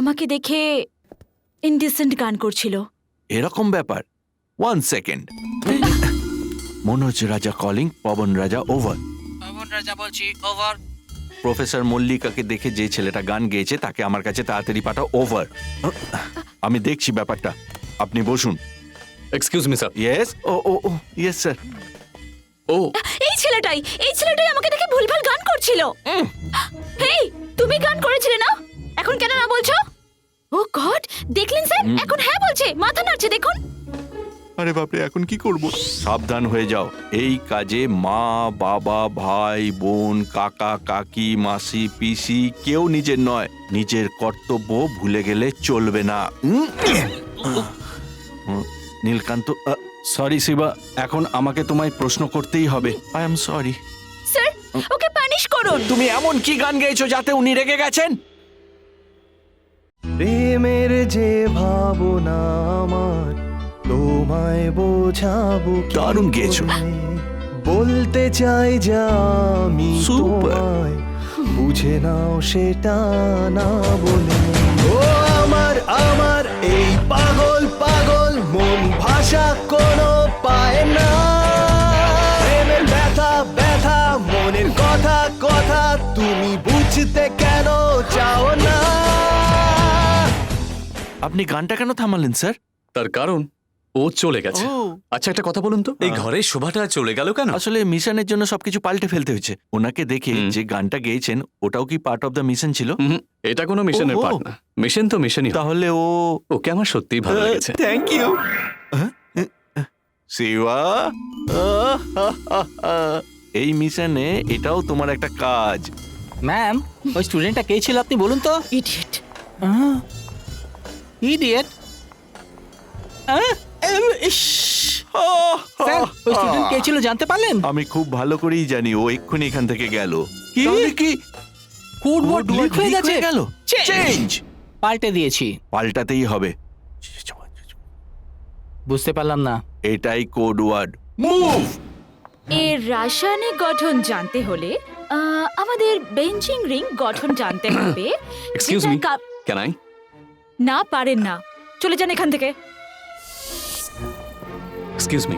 আমাকে দেখে ইনডিসেন্ট গান করছিল। এরকম ব্যাপার? 1 সেকেন্ড। মনোজ রাজা কলিং, পবন রাজা ওভার। পবন রাজা বলছি, ওভার। প্রফেসর মল্লিকাকে দেখে যে ছেলেটা গান গেয়েছে তাকে আমার কাছে তাড়াতাড়ি পাঠাও, ওভার। আমি দেখছি ব্যাপারটা, আপনি বসুন। Excuse me sir. ইয়েস, ও ও ও ইয়েস স্যার। ও, এই ছেলেটাই আমাকে দেখে ভুলভাল গান করছিল। হেই, তুমি গান করেছিলে না? এখন কেন না বলছো? ও গড, দেখলেন স্যার? এখন হ্যাঁ বলছে, মাথা নাড়ছে দেখুন। আরে বাপরে, এখন কি করব? সাবধান হয়ে যাও, এই কাজে মা বাবা ভাই বোন কাকা কাকি মাসি পিসি কেউ নিজের নয়, নিজের কর্তব্য ভুলে গেলে চলবে না। নীলকান্ত, সরি শিবা, এখন আমাকে তোমায় প্রশ্ন করতেই হবে। I am sorry sir, okay punish করুন। তুমি এমন কি গান গেয়েছো যাতে উনি রেগে গেছেন? প্রেমের যে ভাবনা আমার, তোমায় বোঝাবো কি দারুণ গেয়েছো। করে? বলতে চাই যা আমি Super. তোমায়, বুঝে নাও সেটা না বলে। ও আমার আমার এই পাগল পাগল মন, ভাষা কোনো পায় না। প্রেমের ব্যথা ব্যথা, মনের কথা কথা, তুমি বুঝতে কেন চাও না? আপনি গানটা কেন থামালেন স্যার? তার কারণ ও চলে গেছে। আচ্ছা, একটা কথা বলুন তো, এই ঘরের শোভাটা চলে গেল কেন? আসলে মিশনের জন্য সবকিছু পাল্টে ফেলতে হয়েছে। ওনাকে দেখে যে গানটা গেয়েছেন ওটাও কি পার্ট অফ দ্য মিশন ছিল? এটা কোনো মিশনের ওহো। পার্ট না। মিশন তো মিশনই হয়। তাহলে ওকে আমার সত্যিই ভালো লেগেছে। Thank you Shiva. এই মিশনে এটাও তোমার একটা কাজ। ম্যাম, ওই স্টুডেন্টটা কে ছিল আপনি বলুন তো? ইডিয়েট। ইডিয়েট? স্যার, ওই স্টুডেন্ট কে ছিল জানতে পারলেন? আমি খুব ভালো করেই জানি ও এক্ষুনি এখান থেকে গেল। কি? তাহলে কি কোডওয়ার্ড লিক হয়ে গেছে? গেল? চেঞ্জ পাল্টে দিয়েছি। পাল্টাতেই হবে। বুঝতে পারলাম না। এটাই কোড ওয়ার্ড, মুভ। এর রাসায়নিক গঠন জানতে হলে আমাদের বেঞ্চিং রিং গঠন জানতে হবে। Excuse me, can I? না পারেন না, চলে যান এখান থেকে। এক্সকিউজ মি,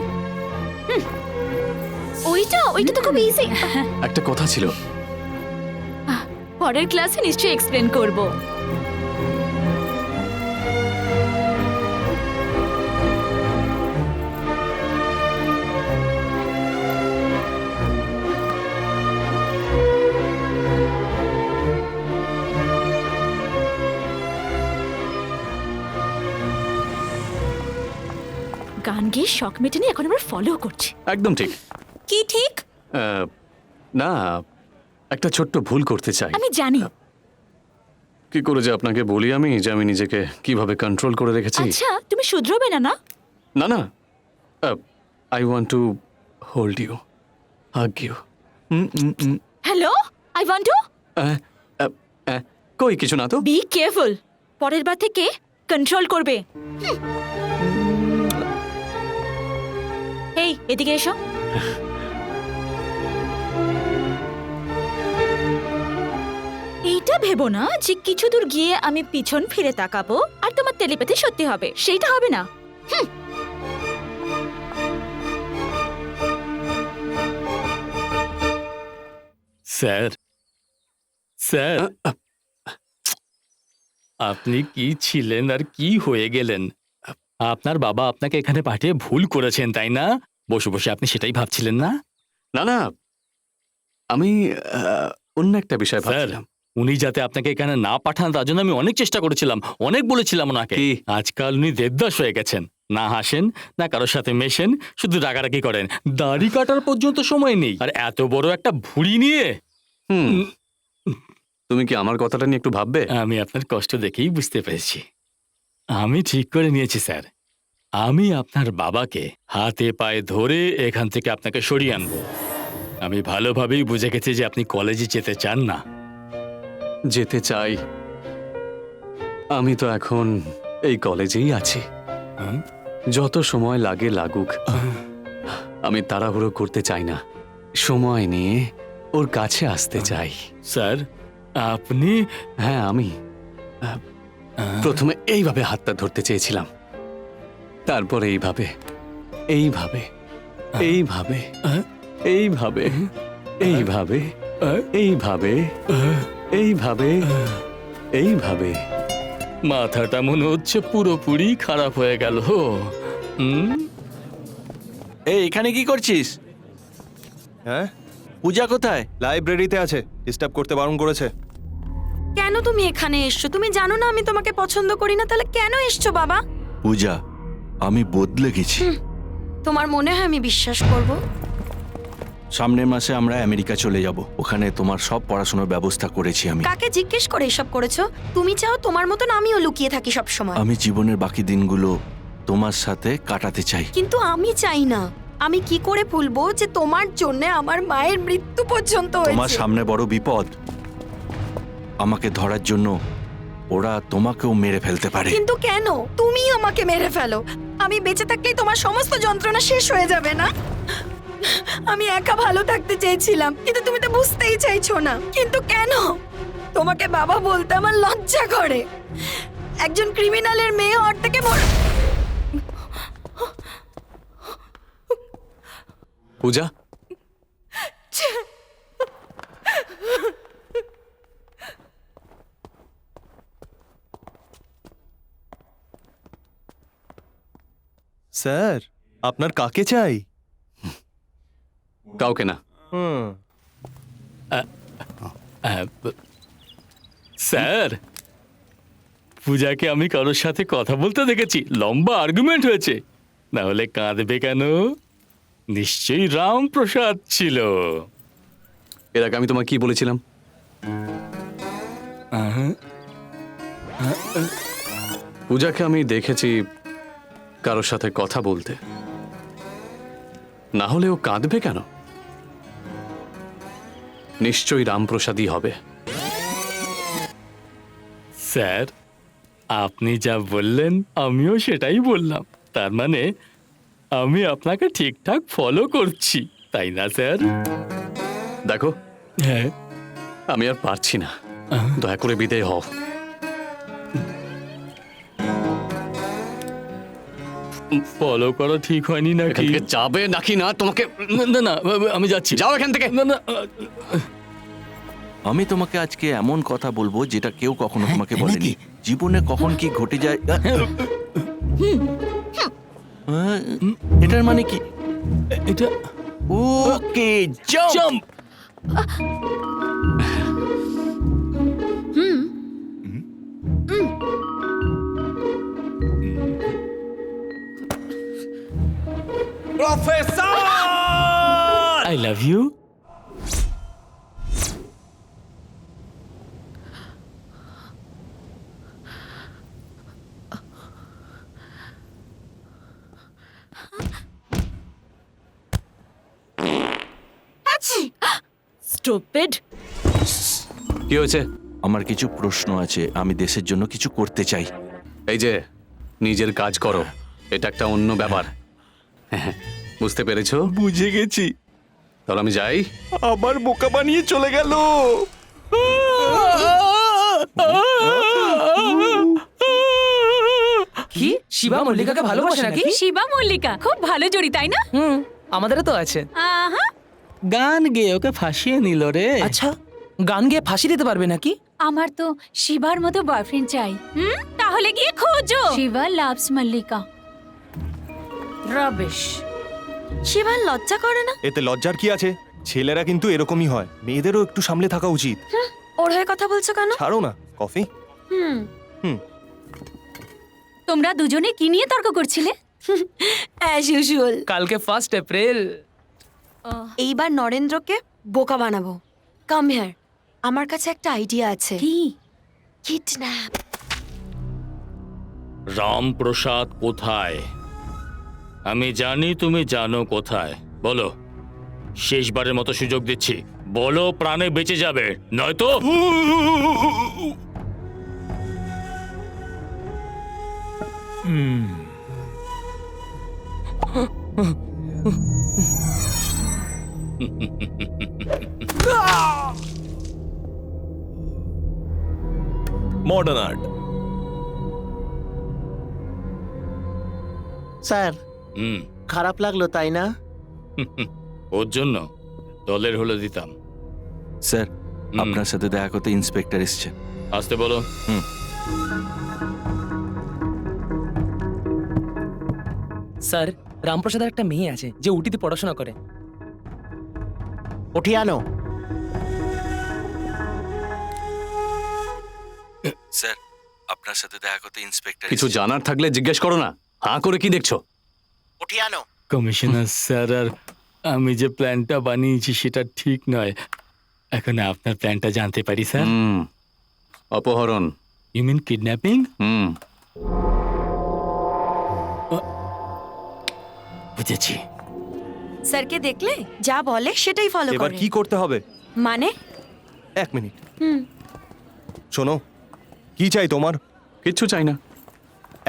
ওইটা তো খুব ইজি। একটা কথা ছিল। পরের ক্লাসে নিশ্চয়ই এক্সপ্লেন করব। গান গেয়ে শখ মেটে নিয়ে এখন আমার ফলো করছে। একদম ঠিক। কি ঠিক? না, একটা ছোট্ট ভুল করতে চাই। আমি জানি। কি করে যে আপনাকে বলি আমি যে আমি নিজেকে কিভাবে কন্ট্রোল করে রেখেছি। আচ্ছা, তুমি শুধরোবে না? না না না, I want to hold you, hug you. Hello, I want to. কই কিছু না তো। বি কেয়ারফুল, পরের বার থেকে কন্ট্রোল করবে। এই এদিকে এসো। এইটা ভেবো না যে কিছু দূর গিয়ে আমি পিছন ফিরে তাকাবো আর তোমার টেলিপ্যাথি সত্যি হবে, সেইটা হবে না। স্যার, স্যার, আপনি কি ছিলেন আর কি হয়ে গেলেন? আপনার বাবা আপনাকে এখানে পাঠিয়ে ভুল করেছেন, তাই না? বসে বসে আপনি সেটাই ভাবছিলেন না? না না, আমি অন্য একটা বিষয় স্যার, ভাবছিলাম। উনি যাতে আপনাকে এখানে না পাঠান তার জন্য আমি অনেক চেষ্টা করেছিলাম, অনেক বলেছিলাম ওনাকে। কি? আজকাল উনি দেবদাস হয়ে গেছেন, না হাসেন না কারোর সাথে মেশেন, শুধু রাগারাগি করেন। দাড়ি কাটার পর্যন্ত সময় নেই, আর এত বড় একটা ভুঁড়ি নিয়ে। তুমি কি আমার কথাটা নিয়ে একটু ভাববে? আমি আপনার কষ্ট দেখেই বুঝতে পেরেছি। আমি ঠিক করে নিয়েছি স্যার, আমি আপনার বাবাকে হাতে পায়ে ধরে এখান থেকে আপনাকে সরিয়ে আনবো। আমি ভালোভাবেই বুঝে গেছি যে আপনি কলেজে যেতে চান না। যেতে চাই, আমি তো এখন এই কলেজেই আছি। যত সময় লাগে লাগুক, আমি তাড়াহুড়ো করতে চাই না, সময় নিয়ে ওর কাছে আসতে চাই। স্যার, আপনি? হ্যাঁ, আমি প্রথমে এইভাবে হাতটা ধরতে চেয়েছিলাম, তারপর এইভাবে, এইভাবে, এইভাবে, এইভাবে, এইভাবে, এইভাবে, এইভাবে, এইভাবে। মাথাটা মনে হচ্ছে পুরোপুরি খারাপ হয়ে গেল। এই এখানে কি করছিস? হ্যাঁ, পূজা কোথায়? লাইব্রেরিতে আছে, ডিস্টার্ব করতে বারণ করেছে। কেন তুমি এখানে এসছো? তুমি জানো না আমি তোমাকে পছন্দ করি না, তাহলে কেন এসছো বাবা? পূজা, আমি বদলে গেছি। তোমার মনে হয় আমি বিশ্বাস করব? সামনের মাসে আমরা আমেরিকা চলে যাব, ওখানে তোমার সব পড়াশোনার ব্যবস্থা করেছি আমি। কাকে জিজ্ঞেস করে এসব করেছো? তুমি চাও তোমার মতন আমিও লুকিয়ে থাকি সব সময়? আমি জীবনের বাকি দিনগুলো তোমার সাথে কাটাতে চাই। কিন্তু আমি চাই না। আমি কি করে ভুলবো যে তোমার জন্য আমার মায়ের মৃত্যু পর্যন্ত তোমার হয়েছে? সামনে বড় বিপদ, আমাকে ধরার জন্য ওরা তোমাকেও মেরে ফেলতে পারে। কিন্তু কেন? তুমি আমাকে মেরে ফেলো, আমি বেঁচে থাকলেই তোমার সমস্ত যন্ত্রণা শেষ হয়ে যাবে না? আমি একা ভালো থাকতে চেয়েছিলাম, কিন্তু তুমি তো বুঝতেই চাইছো না। কিন্তু কেন? তোমাকে বাবা বলতে আমার লজ্জা করে। একজন ক্রিমিনালের মেয়ে ওর থেকে পূজা, স্যার, আপনার কাকে চাই? কাউকে না। স্যার, পূজাকে আমি কারোর সাথে কথা বলতে দেখেছি, লম্বা আর্গুমেন্ট হয়েছে, না হলে কাঁদবে কেন? নিশ্চয়ই রামপ্রসাদ ছিল। এর আগে আমি তোমায় কি বলেছিলাম? পূজাকে আমি দেখেছি কারোর সাথে কথা বলতে, না হলে ও কাঁদবে কেন? নিশ্চয়ই রামপ্রসাদই হবে। স্যার, আপনি যা বললেন আমিও সেটাই বললাম, তার মানে আমি আপনাকে ঠিকঠাক ফলো করছি, তাই না স্যার? দেখো, হ্যাঁ, আমি আর পারছি না, দয়া করে বিদায় হও। ফলো করা ঠিক হয়নি এখান নাকি? থেকে যাবে নাকি না তোমাকে? না না, আমি যাচ্ছি। যাও এখান থেকে। না না, আমি তোমাকে আজকে এমন কথা বলবো যেটা কেউ কখনো তোমাকে বলেনি। জীবনে কখন কি ঘটে যায়, এটার মানে কি? এটা okay, jump. I love you. Stupid. কি হয়েছে? আমার কিছু প্রশ্ন আছে, আমি দেশের জন্য কিছু করতে চাই। এই যে নিজের কাজ করো, এটা একটা অন্য ব্যাপার। বুঝতে পেরেছো? বুঝে গেছি। তাহলে আমি যাই। আবার বোকা বানিয়ে চলে গেল। কি শিবা মল্লিকাকে ভালোবাসে নাকি? শিবা মল্লিকা খুব ভালো জড়ি, তাই না? আমাদেরও তো আছে। আহা, গান গেয়ে ওকে ফাঁসিয়ে নিল রে। আচ্ছা, গান গেয়ে ফাঁসি দিতে পারবে নাকি? আমার তো শিবার মতো বয়ফ্রেন্ড চাই। তাহলে গিয়ে খোঁজো। শিবা লাভস মল্লিকা। রবিশ। শিবার লজ্জা করে না? এতে লজ্জার কি আছে? ছেলেরা কিন্তু এরকমই হয়, মেয়েদেরও একটু সামলে থাকা উচিত। ওর হয়ে কথা বলছো কেন? ছাড়ো না, কফি। তোমরা দুজনে কি নিয়ে তর্ক করছিলে? As usual. কালকে 1 এপ্রিল। এইবার নরেন্দ্রকে বোকা বানাবো। কাম হিয়ার, আমার কাছে একটা আইডিয়া আছে। কি? কিডন্যাপ। রামপ্রসাদ কোথায়? আমি জানি তুমি জানো কোথায়। বলো, শেষবারের মতো সুযোগ দিচ্ছি, বলো, প্রাণে বেঁচে যাবে, নয়তো মডার্ন আর্ট। স্যার, হুম, খারাপ লাগলো তাই না? ওর জন্য দলের হলে দিতাম। স্যার, আপনার সাথে দেখা করতে ইন্সপেক্টর এসছে। আসতে বলো। স্যার, রামপ্রসাদের একটা মেয়ে আছে যে উটিতে পড়াশোনা করে। উঠিয়ে আনো। স্যার, আপনার সাথে দেখা করতে ইন্সপেক্টর কিছু জানার থাকলে জিজ্ঞেস করো না, হাঁ করে কি দেখছো? উঠিয়ে আনো। কমিশনার স্যার, আর আমি যে প্ল্যানটা বানিয়েছি সেটা ঠিক নয়। এখন আপনার প্ল্যানটা জানতে পারি স্যার? অপহরণ। You mean kidnapping? বুঝেছি। স্যারকে দেখলে যা বলে সেটাই ফলো করে। এবার কি করতে হবে? মানে? 1 মিনিট। শোনো, কি চাই তোমার? কিচ্ছু চাই না।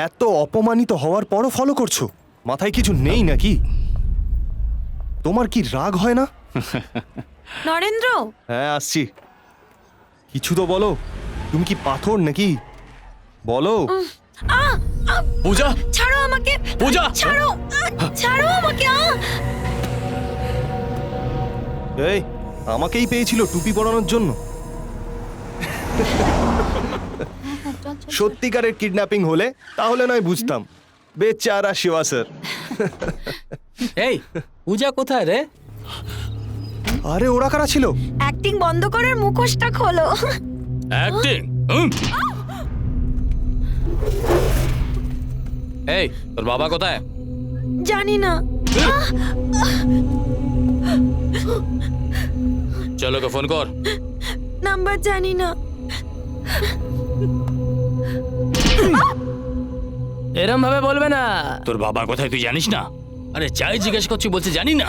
এত অপমানিত হওয়ার পরও ফলো করছো? মাথায় কিছু নেই নাকি? তোমার কি রাগ হয় না? নরেন্দ্র, হ্যাঁ, আসছি। কিছু তো বলো, তুমি কি পাথর নাকি? বলো। পূজা, ছাড়ো আমাকে। পূজা! ছাড়ো, ছাড়ো আমাকে। এই, আমাকেই পেয়েছিল টুপি পরানোর জন্য। সত্যিকারের কিডন্যাপিং হলে তাহলে নয় বুঝতাম। বেচারা শিবা স্যার। এই পূজা কোথায় রে? আরে ওরা কারা ছিল? অ্যাক্টিং বন্ধ করার মুখোশটা খোলো। অ্যাক্টিং? এই, তোর বাবা কোথায়? জানি না। চলো, ওকে ফোন কর। নাম্বার জানি না। এরম ভাবে বলবে না। তোর বাবা কোথায় তুই জানিস না? আরে যাই জিজ্ঞেস করছি বলছে জানি না।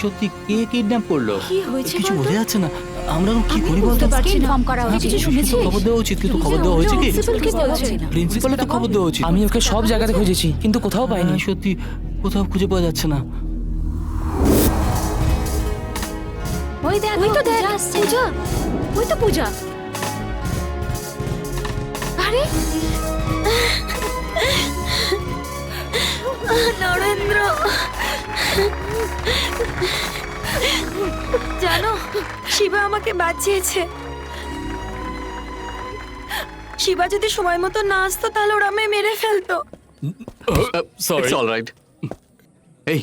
সত্যি কে কিডন্যাপ করলো? কি হয়েছে কিছু বলতো? বোঝা যাচ্ছে না। আমরা এখন কি আমি করি বলতো? বুঝতে পারছি না। তুই কিছু শুনেছিস? খবর দেওয়া উচিত, কিন্তু খবর দেওয়া হয়েছে কি? প্রিন্সিপালকে বলছে। প্রিন্সিপালে তো খবর দেওয়া উচিত। আমি ওকে সব জায়গাতে খুঁজেছি কিন্তু কোথাও পাইনি। হ্যাঁ, সত্যি কোথাও খুঁজে পাওয়া যাচ্ছে না। ওই দেখ, ওই তো দেখ, পূজা। ওই তো পূজা। আরে নরেন্দ্র, জানো শিবা আমাকে বাঁচিয়েছে। শিবা যদি সময় মতো না আসতো তাহলে ওরা আমায় মেরে ফেলতো। সরি। It's alright. এই,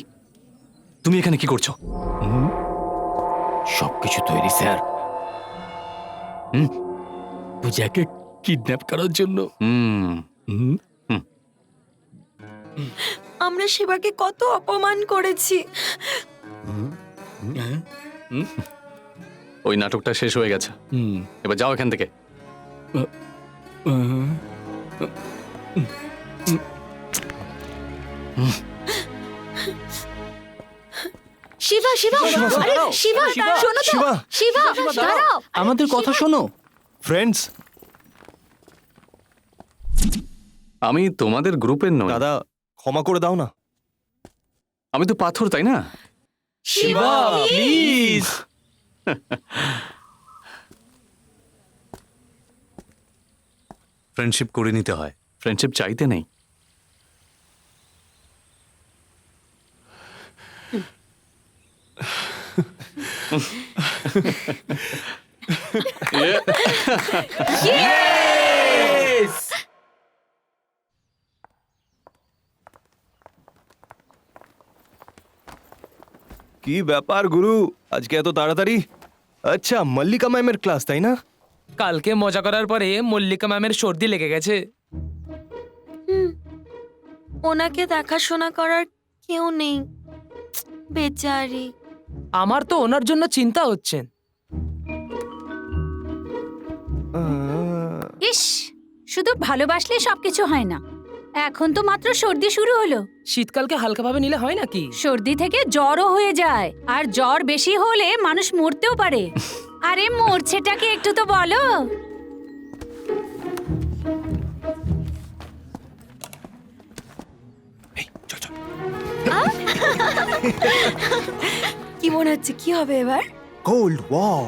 তুমি এখানে কি করছো? সবকিছু তৈরি স্যার। পূজাকে কিডন্যাপ করার জন্য। হুম, আমরা শিবাকে কত অপমান করেছি। ওই নাটকটা শেষ হয়ে গেছে, এবার যাও এখান থেকে। শিবা, শিবা, আরে শিবা, শোনো তো। শিবা, শিবা, দাঁড়াও। আমাদের কথা শোনো। ফ্রেন্ডস, আমি তোমাদের গ্রুপের নই। দাদা ক্ষমা করে দাও না। আমি তো পাথর, তাই না? শিবা, প্লিজ। ফ্রেন্ডশিপ করে নিতে হয়, ফ্রেন্ডশিপ চাইতে নেই। কি ব্যাপার গুরু, আজকে এত তাড়াতাড়ি? আচ্ছা, মল্লিকা ম্যামের ক্লাস, তাই না? কালকে মজা করার পরে মল্লিকা ম্যামের সর্দি লেগে গেছে। ওনাকে দেখাশোনা করার কেউ নেই, বেচারি। আমার তো ওনার জন্য চিন্তা হচ্ছে। ইস, শুধু ভালোবাসলে সবকিছু হয় না। এখন তো মাত্র সর্দি শুরু হলো। শীতকালকে হালকাভাবে নিলে হয় নাকি? সর্দি থেকে জ্বরও হয়ে যায়, আর জ্বর বেশি হলে মানুষ মরতেও পারে। আরে মরছেটাকে একটু তো বলো। কি মনে হচ্ছে, কি হবে এবার? Gold, wow.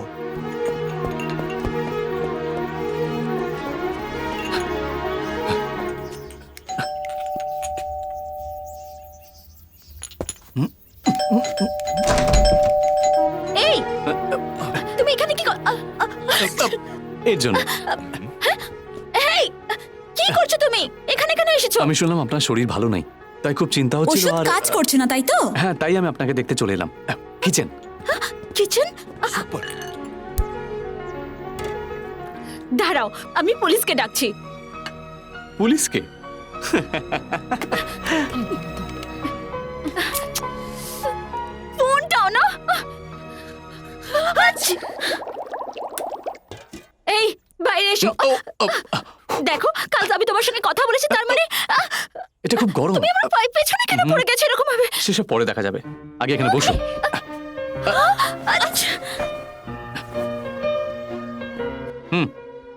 এই, তুমি এখানে কি এর জন্য এই, কি করছো তুমি? এখানে কেন এসেছো? আমি শুনলাম আপনার শরীর ভালো নেই, তাই খুব চিন্তা হচ্ছিল। আর কাজ করছে না, তাই তো? হ্যাঁ, তাই আমি আপনাকে দেখতে চলে এলাম। কিচেন। কিচেন? দাঁড়াও, আমি পুলিশকে ডাকছি। পুলিশকে? ফোনটাও না। এই, বাইরে এসো। দেখো, কাল আমি তোমার সঙ্গে কথা বলেছি, তার মানে এটা খুব গরম। তুমি আমার পায়ের পেছনে কেন পড়ে গেছো এরকম ভাবে? সেসব পরে দেখা যাবে, আগে এখানে বসো।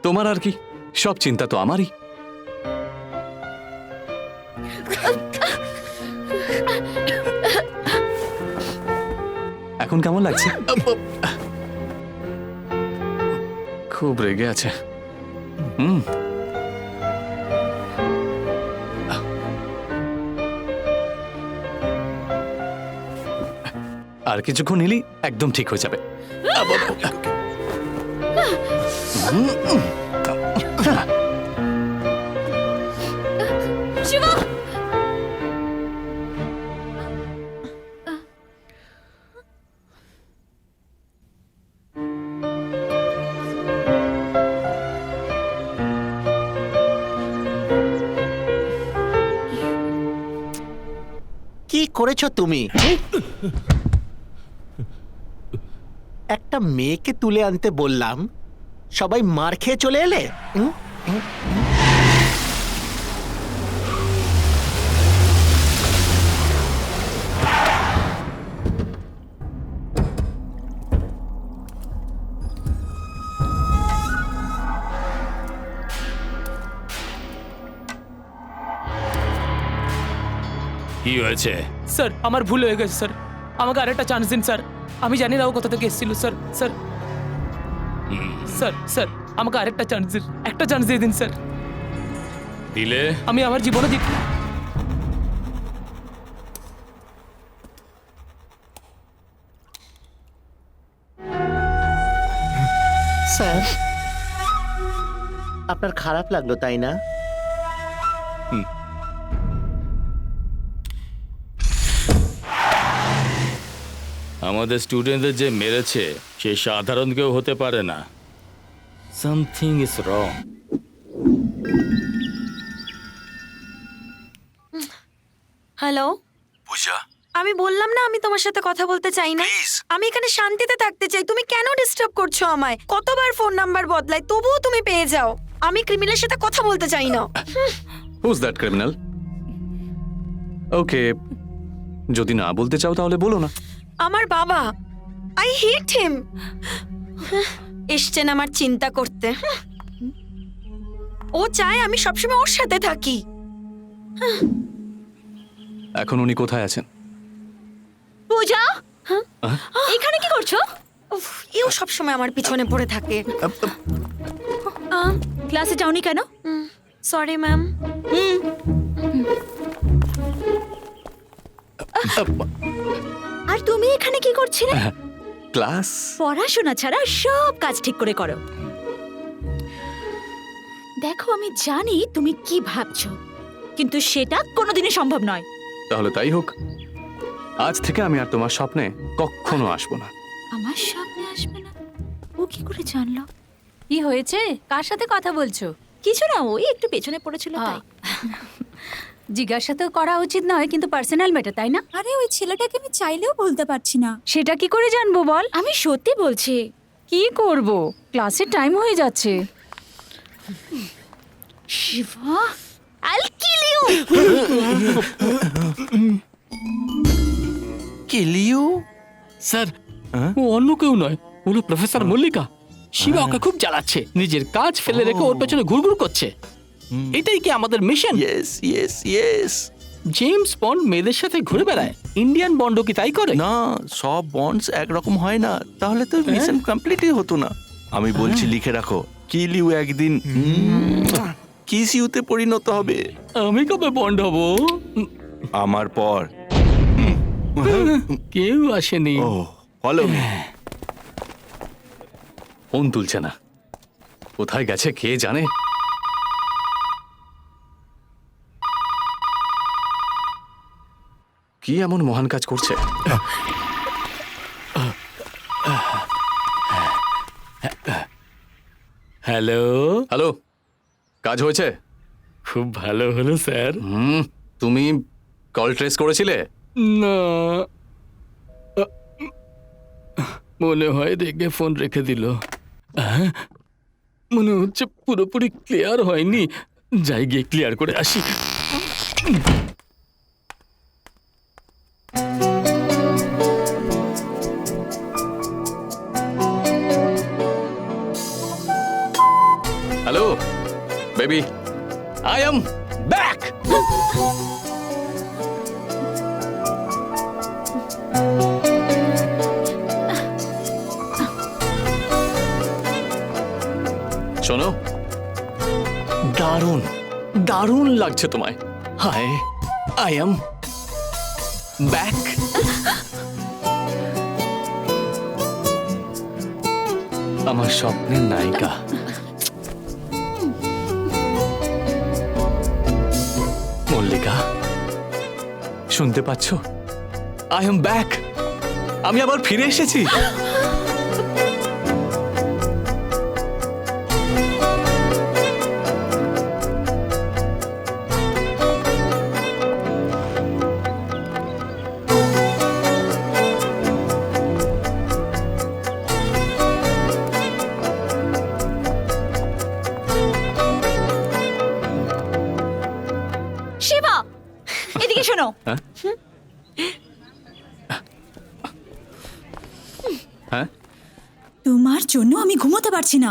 তোমার আর কি, সব চিন্তা তো আমারই। এখন কেমন লাগছে? খুব রেগে আছে। আর কিছুক্ষণ নিলেই একদম ঠিক হয়ে যাবে। শিবা, কি করেছো তুমি? একটা মেয়েকে তুলে আনতে বললাম, সবাই মার খেয়ে চলে এলে। কি হয়েছে? স্যার আমার ভুল হয়ে গেছে স্যার, আমাকে আরেকটা চান্স দিন স্যার। আমি জানি না ও কোথা থেকে এসেছিল স্যার। স্যার স্যার স্যার আমাকে আরেকটা চান্স দিন, একটা চান্স দিয়ে দিন স্যার। দিলে আমি আমার জীবনে স্যার, আপনার খারাপ লাগলো তাই না? আমাদের স্টুডেন্টদের যে মেরেছে সে সাধারণ কেউ হতে পারে না। Something is wrong. হ্যালো, পূজা, আমি বললাম না আমি তোমার সাথে কথা বলতে চাই না। আমি এখানে শান্তিতে থাকতে চাই, তুমি কেন ডিস্টার্ব করছো আমায়? কতবার ফোন নাম্বার বদলাই তবুও তুমি পেয়ে যাও। আমি ক্রিমিনালের সাথে কথা বলতে চাই না। Whose that criminal? ওকে, যদি না বলতে চাও তাহলে বলো না। আমার বাবা, আই হেট হিম। এসছেন আমার চিন্তা করতে। ও চায় আমি সবসময় ওর সাথে থাকি। এখন উনি কোথায় আছেন? পূজা, এখানে কি করছো? উফ, এও সবসময় আমার পিছনে পড়ে থাকে। ক্লাসে যাওনি কেন? Sorry ma'am. আর তুমি এখানে কি করছিলে? ক্লাস? পড়াশোনা ছাড়া সব কাজ ঠিক করে করো। দেখো আমি জানি তুমি কি ভাবছো, কিন্তু সেটা কোনোদিনই সম্ভব নয়। তাহলে তাই হোক, আজ থেকে আমি আর তোমার স্বপ্নে কখনো আসবো না। আমার সামনে আসবে না? ও কি করে জানলো? কি হয়েছে? কার সাথে কথা বলছো? কিছু না, ওই একটু পেছনে পড়েছিল তাই। জিজ্ঞাসা তো করা উচিত নয়, কিন্তু পার্সোনাল ম্যাটার, তাই না? আরে ওই ছেলেটাকে আমি চাইলেও বলতে পারছি না। সেটা কি করে জানবো বল? আমি সত্যি বলছি। কি করব, ক্লাসের টাইম হয়ে যাচ্ছে। Shiba, I'll kill you! কিলিউ? Sir, ও অন্য কেউ নয়, হলো প্রফেসর মল্লিকা। শিবা ওকে খুব জ্বালাচ্ছে, নিজের কাজ ফেলে রেখে ওর পেছনে ঘুরঘুর করছে। এটাই কি আমাদের mission? Yes yes yes. James bond মেয়েদের সাথে ঘুরে বেড়ায়, ইন্ডিয়ান বন্ডও কি তাই করে? না, সব বন্ডস একরকম হয় না, তাহলে তো মিশন কমপ্লিটই হতো না। আমি বলছি লিখে রাখো, কিলিউ একদিন কিস ইউতে পরিণত হবে। আমি কবে বন্ড হব? আমার পর। কেউ আসেনি। ও ফলো মি। ফোন তুলছে না, কোথায় গেছে কে জানে। কি এমন মহান কাজ করছে? হ্যালো হ্যালো, কাজ হয়েছে? খুব ভালো হলো স্যার। তুমি কল ট্রেস করেছিলে? না, মনে হয় রেগে ফোন রেখে দিল। মনে হচ্ছে পুরোপুরি ক্লিয়ার হয়নি, যাই গিয়ে ক্লিয়ার করে আসি। Hello baby, I am back. শোনো, দারুণ দারুণ লাগছে তোমায়। হায়, আই এম ব্যাক। আমার স্বপ্নের নায়িকা। মল্লিকা, শুনতে পাচ্ছ? I am back. আমি আবার ফিরে এসেছি। শিবা, এদিকে শোনো। হ্যাঁ, তোমার জন্য আমি ঘুমোতে পারছি না।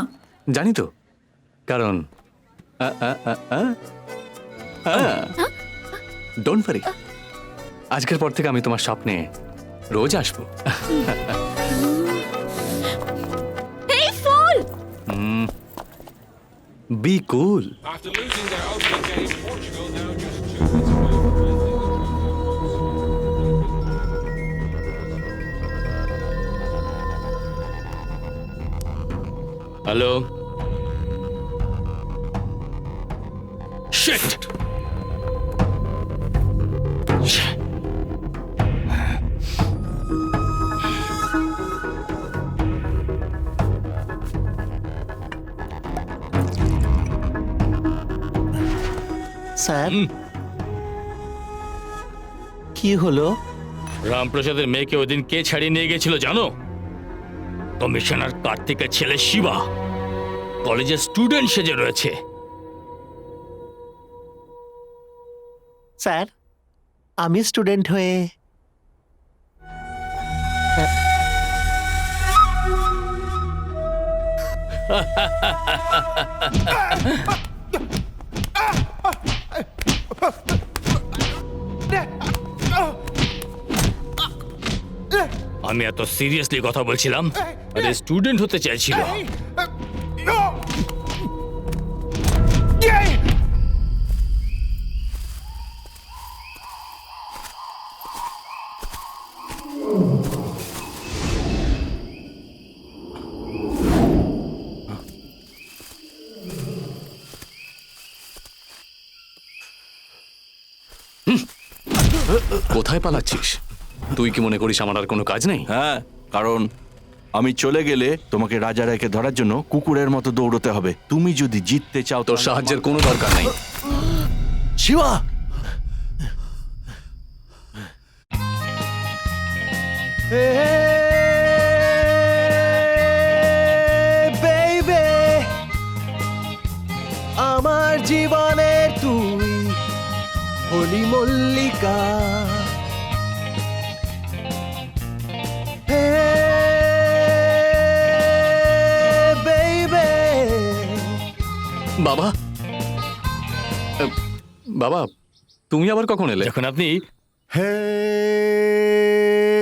জানি তো, কারণ ডোন্ট ওয়ারি, আজকের পর থেকে আমি তোমার স্বপ্নে রোজ আসবো। এই fool! Be cool. Hello shit sir কি হলো? রামপ্রসাদের মেয়েকে ওদিন কে ছাড়িয়ে নিয়ে গেছিল জানো? কমিশনার কার্তিকের ছেলে শিবা কলেজের স্টুডেন্ট সেজে রয়েছে। স্যার আমি স্টুডেন্ট হয়ে আমি এত সিরিয়াসলি কথা বলছিলাম, আরে স্টুডেন্ট হতে চাইছিল। কোথায় পালাচ্ছিস? তুই কি মনে করিস আমার আর কোনো কাজ নেই? হ্যাঁ, কারণ আমি চলে গেলে তোমাকে রাজা রায়কে ধরার জন্য কুকুরের মতো দৌড়তে হবে। তুমি যদি জিততে চাও তোর সাহায্যের কোনো দরকার নেই। শিবা বেইবে আমার জীবনের তুই হলি মল্লিকা। হে বেইবে বাবা, বাবা তুমি আবার কখন এলে? যখন আপনি হে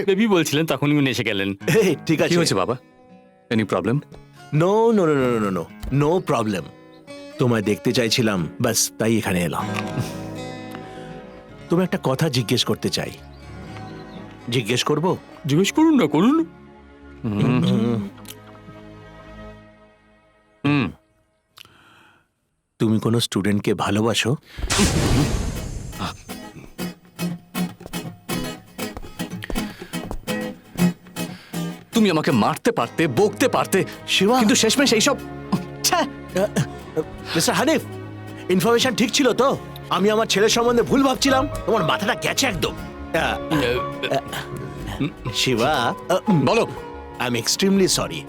বেবি বলছিলেন তখনই উনি এসে গেলেন। ঠিক কি আছে। হয়েছে বাবা? Any problem? No no no no no no no problem. তোমায় দেখতে চাইছিলাম, বাস তাই এখানে এলাম। তুমি একটা কথা জিজ্ঞেস করতে চাই। জিজ্ঞেস করব? জিজ্ঞেস করুন না, করুন। তুমি কোনো স্টুডেন্টকে ভালোবাসো? তুমি আমাকে মারতে পারতে, বকতে পারতে, শিবা কিন্তু শেষমেশ এইসব। মিস্টার হানিফ, ইনফরমেশন ঠিক ছিল তো? আমি আমার ছেলের সম্বন্ধে ভুল ভাবছিলাম। তোমার মাথাটা গেছে একদম। শিবা, বলো। I am extremely sorry.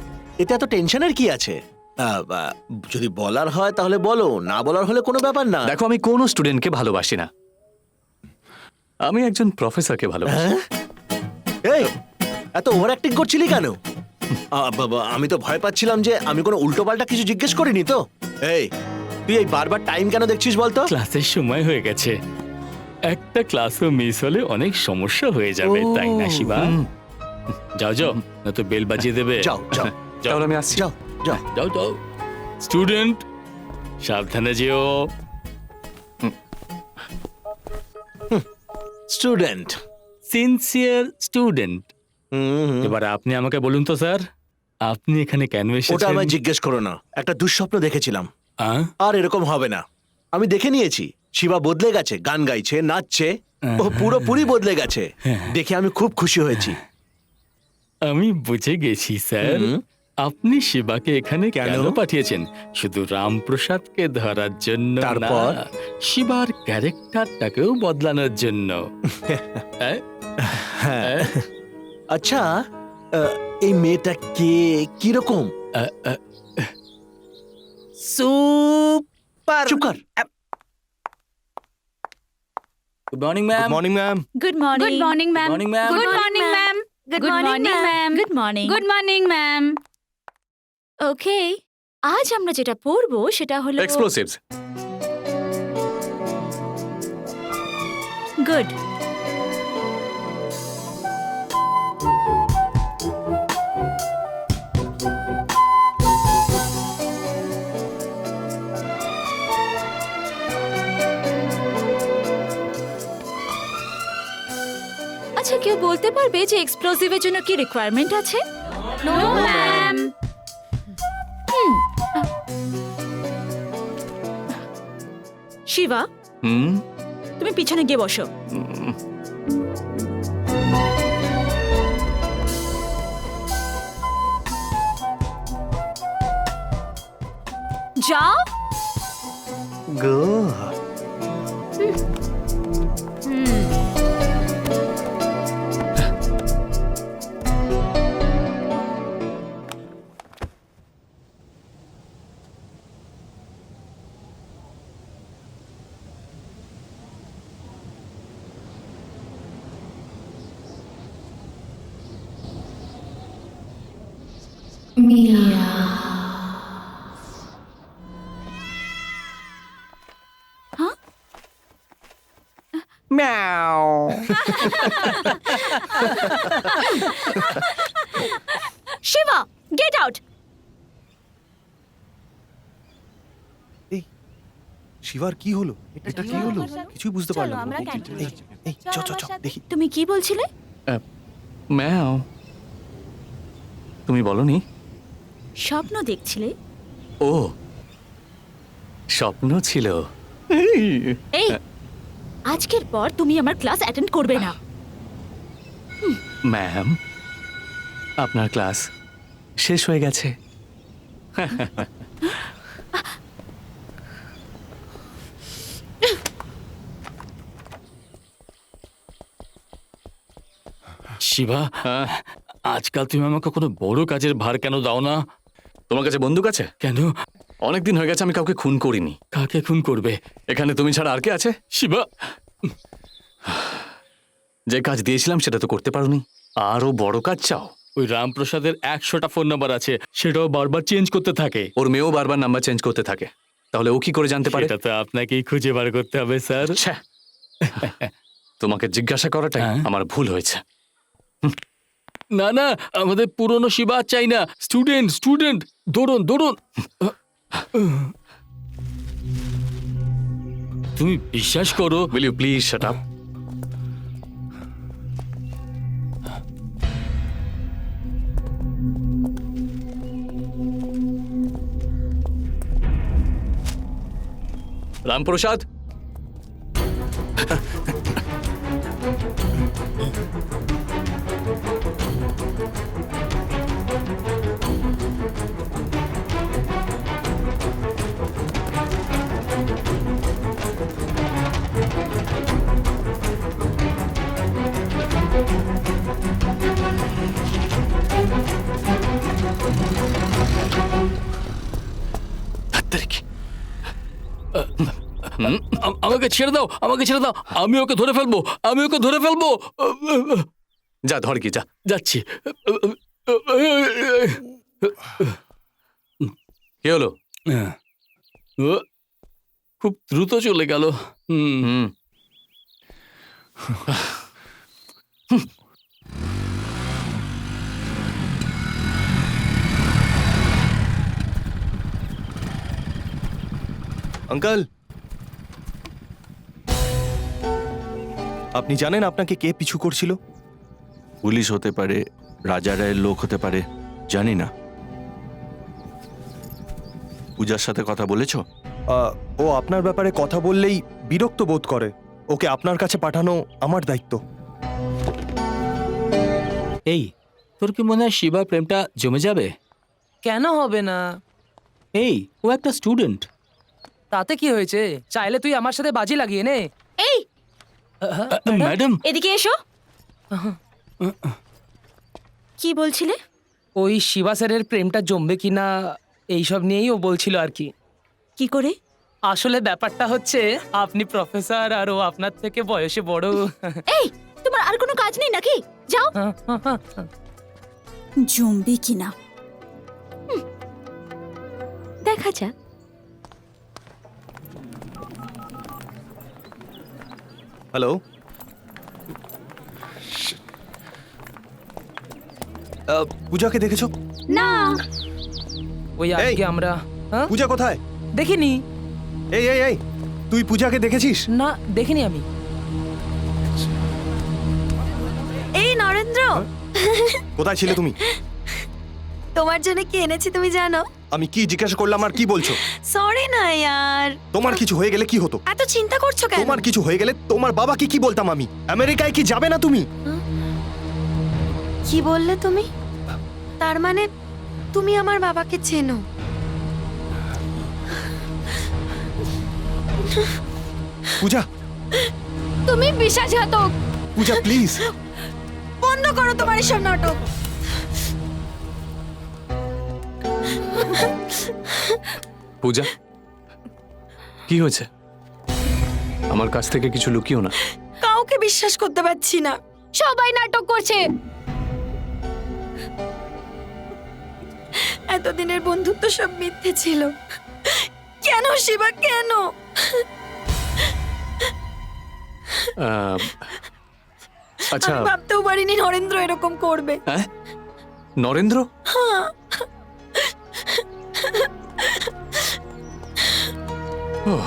এতে এত টেনশনের কি আছে? যদি বলার হয় তাহলে বলো, না বলার হলে কোনো ব্যাপার না। দেখো, আমি কোনো স্টুডেন্টকে ভালোবাসি না। আমি একজন প্রফেসরকে ভালোবাসি। এই এত ওভার অ্যাক্টিং করছিলি কেন? বাবা, আমি তো ভয় পাচ্ছিলাম যে আমি কোনো উল্টোপাল্টা কিছু জিজ্ঞেস করিনি তো। এই তুই এই বারবার টাইম কেন দেখছিস বলতো? ক্লাসের সময় হয়ে গেছে, একটা ক্লাসও মিস হলে অনেক সমস্যা হয়ে যাবে, তাই না শিবা? যাও যাও, না তো বেল বাজিয়ে দেবে। যাও যাও তাহলে আমি আসছি। যাও যাও যাও যাও। স্টুডেন্ট সাবধানে যেও। Student, sincere student. এবার আপনি আমাকে বলুন তো স্যার, আপনি এখানে কেন ওটা এসেছেন? আমায় জিজ্ঞেস করো না। একটা দুঃস্বপ্ন দেখেছিলাম, আহ? আর এরকম হবে না। আমি দেখে নিয়েছি, শিবা বদলে গেছে, গান গাইছে, নাচছে, ও পুরোপুরি বদলে গেছে। দেখে আমি খুব খুশি হয়েছি। আমি বুঝে গেছি স্যার, আপনি শিবাকে এখানে কেন? কেন পাঠিয়েছেন? শুধু রামপ্রসাদকে ধরার জন্য না, তারপর? শিবার ক্যারেক্টারটাকেও বদলানোর জন্য। হ্যাঁ। আচ্ছা, এই মেয়েটা কে, কিরকম? সুপার। চুপ কর। Good morning ma'am. Morning ma'am. Good morning. Good morning ma'am. Morning ma'am. Good morning ma'am. Good morning, ma'am. Good morning. Good morning ma'am. Okay, আজ আমরা যেটা পড়বো সেটা হলো এক্সপ্লোসিভস। গুড। বলতে পারবে যে এক্সপ্লোসিভের জন্য কি রিকোয়ারমেন্ট আছে? No ma'am. শিবা, হুম তুমি পিছনে গিয়ে বসো। যাও। গুড। Shiva, get out. শিবার কি হলো? এটা কি হলো? কিছুই বুঝতে পারলাম না। এই চ চ চ দেখি। তুমি কি বলছিলে? ম্যাও, তুমি বলনি? স্বপ্ন দেখছিলে? ও, স্বপ্ন ছিল। এই, আজকের পর তুমি আমার ক্লাস অ্যাটেন্ড করবে না। ম্যাম, আপনার ক্লাস শেষ হয়ে গেছে। শিবা, আজকাল তুমি আমাকে কোনো বড় কাজের ভার কেন দাও না? তোমার কাছে বন্দুক আছে? কেন? অনেকদিন হয়ে গেছে আমি কাউকে খুন করিনি। কাকে খুন করবে? এখানে তুমি ছাড়া আর কে আছে? শিবা, যে কাজ দিয়েছিলাম সেটা তো করতে পারোনি, আরো বড় কাজ চাও? ওই রামপ্রসাদের 100টা ফোন নাম্বার আছে, সেটাও বারবার চেঞ্জ করতে থাকে। ওর মেয়েও বারবার নাম্বার চেঞ্জ করতে থাকে, তাহলে ও কি করে জানতে পারে? এটা তো আপনাকেই খুঁজে বার করতে হবে স্যার। ছ্যা, তোমাকে জিজ্ঞাসা করাটাই আমার ভুল হয়েছে। না না, আমাদের পুরনো শিবা চাই না। Student student, দৌড়ুন দৌড়ুন। তুমি বিশ্বাস করো, will you please shut up? Ramprasad, আমাকে ছেড়ে দাও, আমাকে ছেড়ে দাও। আমি ওকে ধরে ফেলবো, আমি ওকে ধরে ফেলবো। যা ধর কি, যা। যাচ্ছি। কি হলো? খুব দ্রুত চলে গেল। হুম, আঙ্কেল, আপনি জানেন আপনাকে কে পিছু করছিল? পুলিশ হতে পারে, রাজা রায়ের লোক হতে পারে, জানি না। পূজার সাথে কথা বলেছো? ও আপনার ব্যাপারে কথা বললেই বিরক্ত বোধ করে। ওকে আপনার কাছে পাঠানো আমার দায়িত্ব। এই, তোর কি মনে হয় শিবার প্রেমটা জমে যাবে? কেন হবে না? এই, ও একটা স্টুডেন্ট। তাতে কি হয়েছে? চাইলে তুই আমার সাথে বাজি লাগিয়ে নে। এই, ম্যাডাম, এদিকে এসো। কি বলছিলে? ওই শিবা স্যারের প্রেমটা জমবে কিনা এইসব নিয়েই ও বলছিল আর কি। কি করে? আসলে ব্যাপারটা হচ্ছে আপনি প্রফেসর আর ও আপনার থেকে বয়সে বড়। এই, তোমার আর কোনো কাজ নেই নাকি? যাও। জমবে কিনা দেখা যাক। হ্যালো, পূজাকে দেখেছো? না। ওই আজকে আমরা পূজা কোথায়? দেখিনি। এই এই এই, তুই পূজাকে দেখেছিস? না, দেখিনি আমি। এই নরেন্দ্র, কোথায় ছিলে তুমি? তোমার জন্য কি এনেছি তুমি জানো? আমি কি জিজ্ঞাসা করলাম আর কি বলছো? সরি না ইয়ার। তোমার কিছু হয়ে গেলে কি হতো? এত চিন্তা করছো কেন? তোমার কিছু হয়ে গেলে তোমার বাবাকে কি বলতাম আমি? আমেরিকায় কি যাবে না তুমি? কি বললে তুমি? তার মানে তুমি আমার বাবাকে চেনো? পূজা, তুমি বিশ্বাসঘাতক। পূজা প্লিজ। বন্ধ করো তোমার এসব নাটক। পূজা, কি হয়েছে? আমার কাছ থেকে কিছু লুকিও না। কাউকে বিশ্বাস করতে পারছি না। সবাই নাটক করছে। এতদিনের বন্ধুত্ব সব মিথ্যে ছিল। কেন শিবা, কেন? আচ্ছা, আমি ভাবতেও পারিনি নরেন্দ্র এরকম করবে। হ্যাঁ? নরেন্দ্র? ওহ।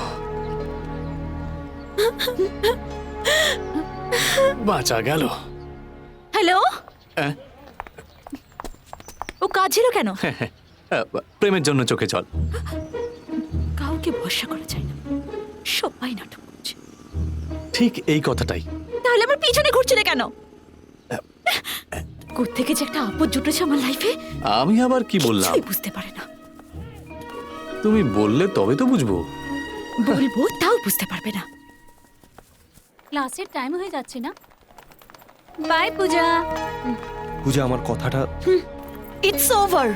বাঁচা গেল। হ্যালো, হ্যাঁ? ও কাজ ছিল কেন? প্রেমের জন্য চোখে জল। কাউকে ভরসা করা যায় না, সবাই নাটক করছে। ঠিক এই কথাটাই। তাহলে আমার পিছনে ঘুরছিলে কেন? কোত্থেকে যে একটা আপদ জুটেছে আমার লাইফে, আমি আবার কি বললাম? কিছুই বুঝতে পারে না। তুমি বললে তবে তো বুঝবো। বলবো তাও বুঝতে পারবে না। ক্লাসের টাইম হয়ে যাচ্ছে না? বাই পূজা। পূজা, আমার কথাটা ইটস ওভার।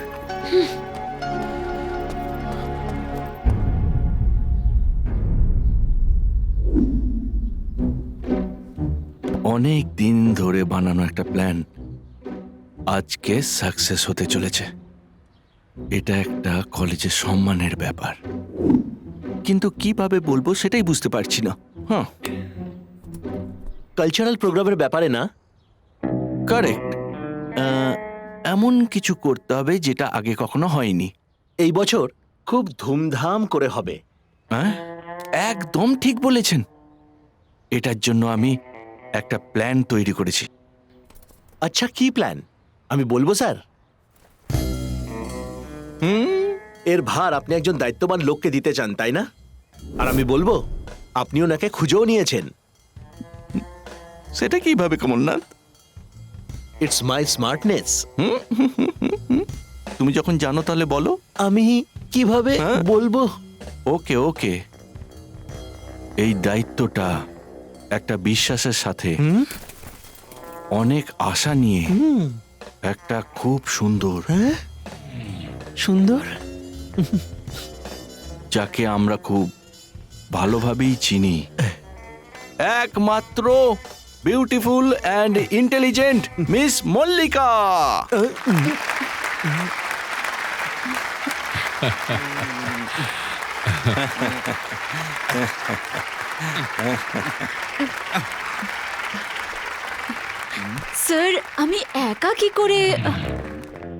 অনেক দিন ধরে বানানো একটা প্ল্যান আজকে সাকসেস হতে চলেছে। এটা একটা কলেজের সম্মানের ব্যাপার, কিন্তু কিভাবে বলবো সেটাই বুঝতে পারছি না। হ্যাঁ, কালচারাল প্রোগ্রামের ব্যাপারে না? কারেক্ট। এমন কিছু করতে হবে যেটা আগে কখনো হয়নি। এই বছর খুব ধুমধাম করে হবে। হ্যাঁ, একদম ঠিক বলেছেন। এটার জন্য আমি একটা প্ল্যান তৈরি করেছি। আচ্ছা, কি প্ল্যান? আমি বলবো স্যার? এর ভার আপনি একজন দায়িত্ববান লোককে দিতে চান, তাই না? আর আমি বলবো আপনি ওনাকে খুঁজেও নিয়েছেন। সেটা কিভাবে কমলনাথ? It's my smartness. তুমি যখন জানো তাহলে বলো। আমি কিভাবে বলবো? ওকে ওকে, এই দায়িত্বটা একটা বিশ্বাসের সাথে, অনেক আশা নিয়ে, একটা খুব সুন্দর, সুন্দর, যাকে আমরা খুব ভালোভাবেই চিনি, একমাত্র beautiful and intelligent miss Mallika. Sir, আমি একা কি করে?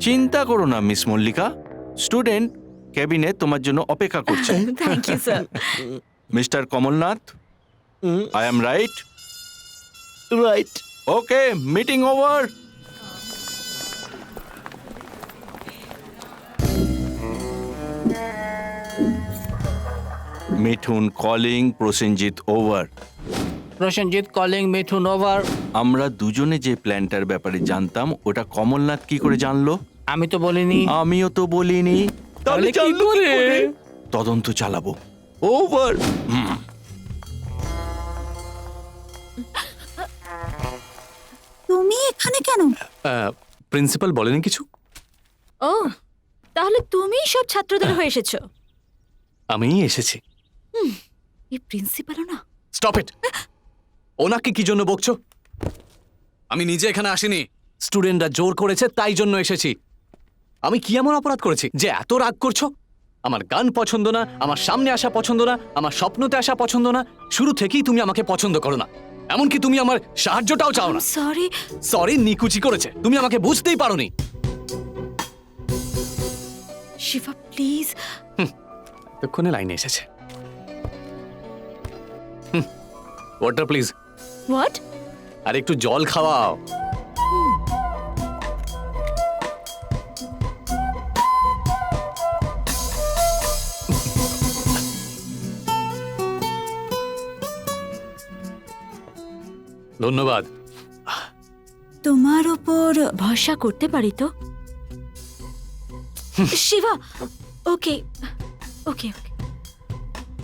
চিন্তা করো না মিস মল্লিকা, স্টুডেন্ট ক্যাবিনে তোমার জন্য অপেক্ষা করছে। Thank you sir. Mister Kamalnath, I am right? Right. Okay, meeting over. Mithun calling, Prosenjit over. Prosenjit calling, Mithun over. আমরা দুজনে যে প্ল্যানটার ব্যাপারে জানতাম ওটা কমলনাথ কি করে জানলো? আমি তো বলিনি। আমিও তো বলিনি। তাহলে কি জানলো করে? তদন্ত চালাবো। ওভার। তুমি এখানে কেন? প্রিন্সিপাল বলেনি কিছু? ও, তাহলে তুমি সব ছাত্রদের হয়ে এসেছো? আমিই এসেছি। এই প্রিন্সিপালও না। Stop it! ওনাকে কি জন্য বকছো? আমি নিজে এখানে আসিনি, স্টুডেন্টরা জোর করেছে তাই জন্য এসেছি। আমি কি এমন অপরাধ করেছি যে এত রাগ করছো? আমার গান পছন্দ না, আমার সামনে আসা পছন্দ না, আমার স্বপ্নতে আসা পছন্দ না। শুরু থেকেই তুমি আমাকে পছন্দ করো না, এমনকি তুমি আমার সাহায্যটাও চাও না। সরি। সরি নিকুচি করেছে, তুমি আমাকে বুঝতেই পারোনি। শিবা প্লিজ। এতক্ষণে লাইনে এসেছে। Water please. হোয়াট? আর একটু জল খাওয়াও। ধন্যবাদ। তোমার ওপর ভরসা করতে পারি তো? শিবা, ওকে ওকে ওকে।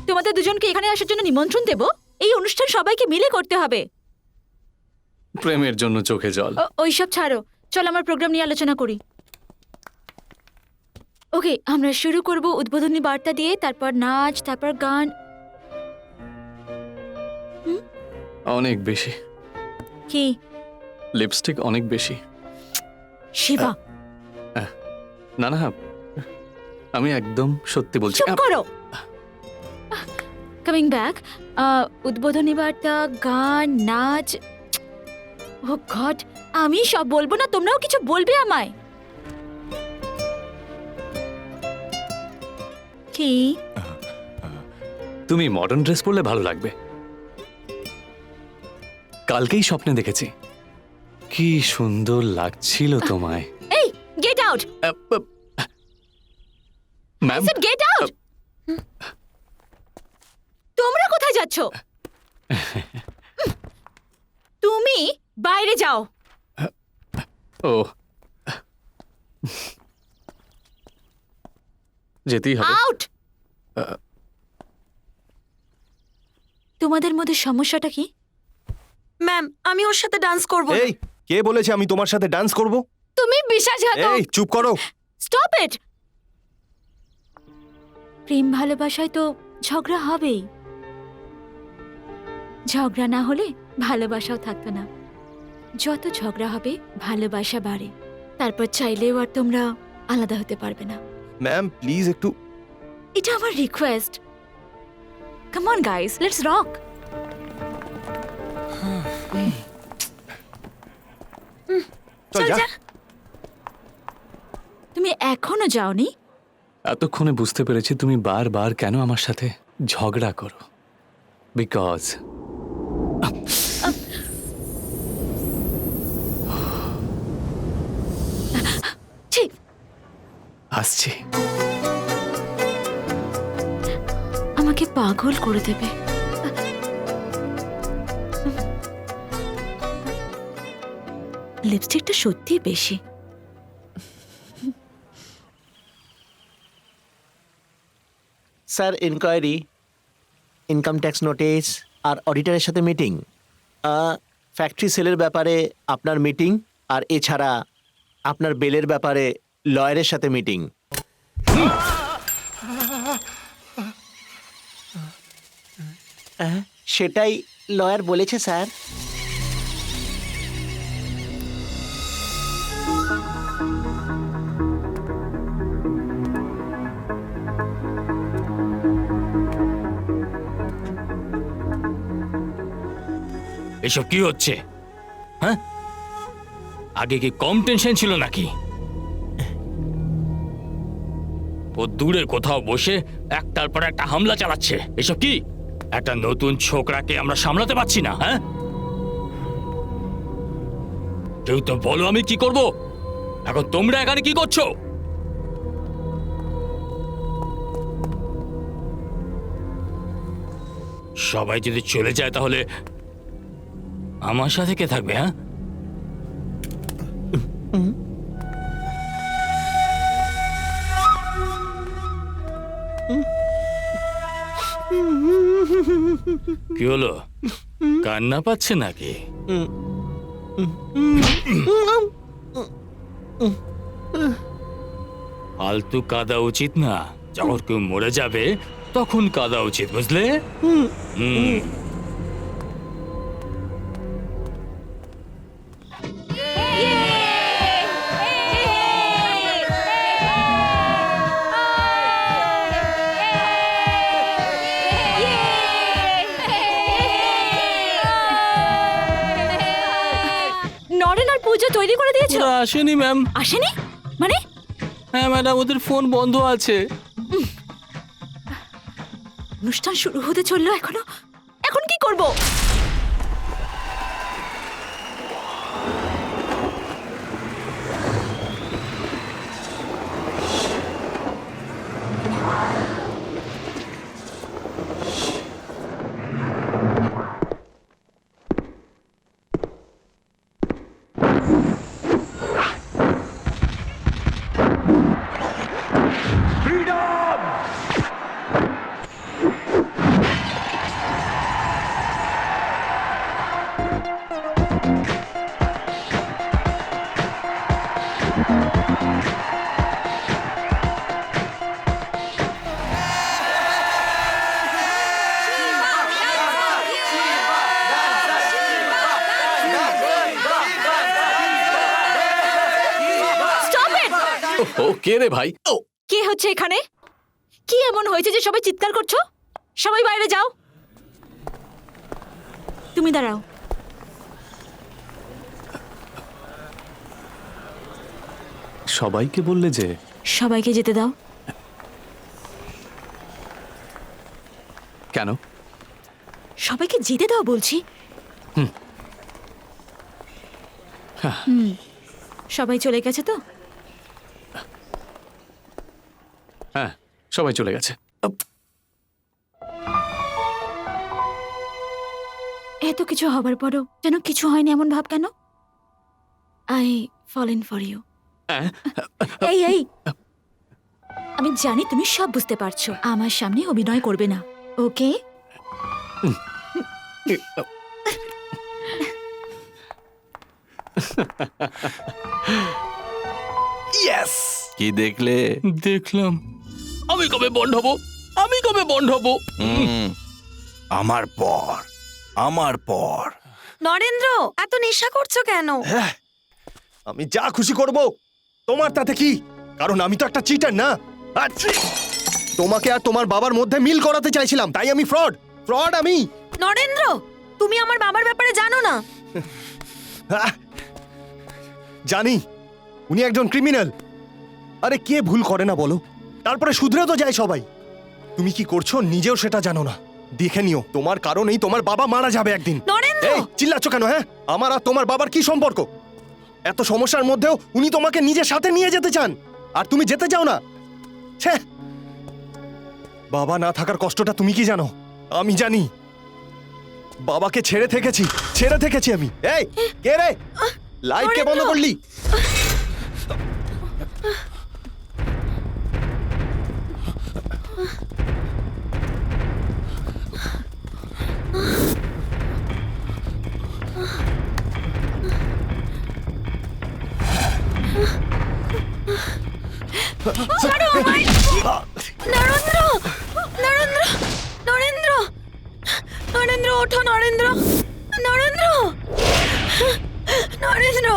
তোমাদের দুজনকে এখানে আসার জন্য নিমন্ত্রণ দেব। এই অনুষ্ঠান সবাইকে মিলে করতে হবে। প্রেমের জন্য চোখে জল। ওইসব ছাড়ো, চল আমার প্রোগ্রাম নিয়ে আলোচনা করি। ওকে, আমরা শুরু করব উদ্বোধনী বার্তা দিয়ে, তারপর নাচ, তারপর গান। অনেক বেশি কি? লিপস্টিক অনেক বেশি। শিবা, না না, আমি একদম সত্যি বলছি। চুপ করো। কামিং ব্যাক, উদ্বোধনী বার্তা, গান, নাচ। ও গড, আমি সব বলবো না, তোমরাও কিছু বলবে আমায়? কি? তুমি মডার্ন ড্রেস পরলে ভালো লাগবে। কালকেই স্বপ্নে দেখেছি, কি সুন্দর লাগছিল তোমায়। এই, get out! Ma'am, get out! তোমরা কোথায় যাচ্ছ? তুমি বাইরে যাও। ও, যেতেই হবে। আউট! তোমাদের মধ্যে সমস্যাটা কি? ম্যাম, আমি ওর সাথে ডান্স করব। এই, কে বলেছে আমি তোমার সাথে ডান্স করব? তুমি বিশ্বাসঘাতক। এই, চুপ করো। Stop it! প্রেম ভালোবাসায় তো ঝগড়া হবেই। ঝগড়া না হলে ভালোবাসাও থাকতো না। যত ঝগড়া হবে ভালোবাসা বাড়ে, তারপর চাইলেও আর তোমরা আলাদা হতে পারবে না। ম্যাম প্লিজ একটু। এটা আমার request. Come on guys, let's rock. চল যা। তুমি এখনো যাওনি? এতক্ষণে বুঝতে পেরেছি তুমি বারবার কেন আমার সাথে ঝগড়া করো। বিকজ ঠিক আসছি। আমাকে পাগল করে দেবে। লিপস্টিকটা সত্যিই বেশি। Sir, inquiry, income tax notice আর অডিটরের সাথে মিটিং, ফ্যাক্টরি সেলের ব্যাপারে আপনার মিটিং, আর এছাড়া আপনার বেলের ব্যাপারে লয়ারের সাথে মিটিং। সেটাই লয়ার বলেছে স্যার। এসব কি হচ্ছে? হ্যাঁ, আগে কি কম টেনশন ছিল নাকি? ও দূরে কোথাও বসে একটার পর একটা হামলা চালাচ্ছে। এসব কি? একটা নতুন ছোকরাকে আমরা সামলাতে পারছি না। হ্যাঁ, কেউ তো বলো আমি কি করব? এখন তোমরা এখানে কি করছো? সবাই যদি চলে যায় তাহলে আমার সাথে কে থাকবে? হ্যাঁ, কি হলো? কান্না পাচ্ছে নাকি? ফালতু কাঁদা উচিত না। যখন কেউ মরে যাবে তখন কাঁদা উচিত, বুঝলে? নরেন আর পূজা তৈরি করে দিয়েছো? ওরা আসেনি ম্যাম। আসেনি মানে? হ্যাঁ ম্যাডাম, ওদের ফোন বন্ধ আছে। অনুষ্ঠান শুরু হতে চললো, এখন কি করব? ও কে রে ভাই? ও কে হচ্ছে এখানে? কি এমন হয়েছে যে সবাই চিৎকার করছো? সবাই বাইরে যাও। তুমি দাঁড়াও। সবাইকে বললে যে? সবাইকে যেতে দাও। কেন? সবাইকে যেতে দাও বলছি। সবাই চলে গেছে তো? হ্যাঁ, সবাই চলে গেছে। এত কিছু হবার পরও যেন কিছু হয়নি এমন ভাব কেন? I fallen for you. এই এই, আমি জানি তুমি সব বুঝতে পারছো। আমার সামনে অভিনয় করবে না, ওকে? ইয়েস! কি দেখলে? দেখলাম। আমি কবে বন্ড হব? আমি কবে বন্ড হব? আমার পর, আমার পর। নরেন্দ্র, এত নেশা করছো কেন? হ্যাঁ, আমি যা খুশি করব, তোমার তাতে কি? কারণ আমি তো একটা চিটার না। আচ্ছা, তোমাকে আর তোমার বাবার মধ্যে মিল করাতে চাইছিলাম, তাই আমি ফ্রড আমি। নরেন্দ্র, তুমি আমার বাবার ব্যাপারে জানো না। আহ! জানি উনি একজন ক্রিমিনাল। আরে কে ভুল করে না বলো? তারপরে শুধরে তো যায় সবাই। তুমি কি করছো নিজেও সেটা জানো না। দেখে নিও, তোমার কারণেই তোমার বাবা মারা যাবে একদিন। নরেন্দ্র! এই চিল্লাচ্ছ কেন? হ্যাঁ, আমার আর তোমার বাবার কি সম্পর্ক? এত সমস্যার মধ্যেও উনি তোমাকে নিজের সাথে নিয়ে যেতে চান, আর তুমি যেতে চাও না। ছ্যা! বাবা না থাকার কষ্টটা তুমি কি জানো? আমি জানি। বাবাকে ছেড়ে থেকেছি আমি। এই কে রে? লাইট কে বন্ধ করলি? নরেন্দ্র! নরেন্দ্র! নরেন্দ্র! নরেন্দ্র, ওঠো নরেন্দ্র! নরেন্দ্র! নরেন্দ্র!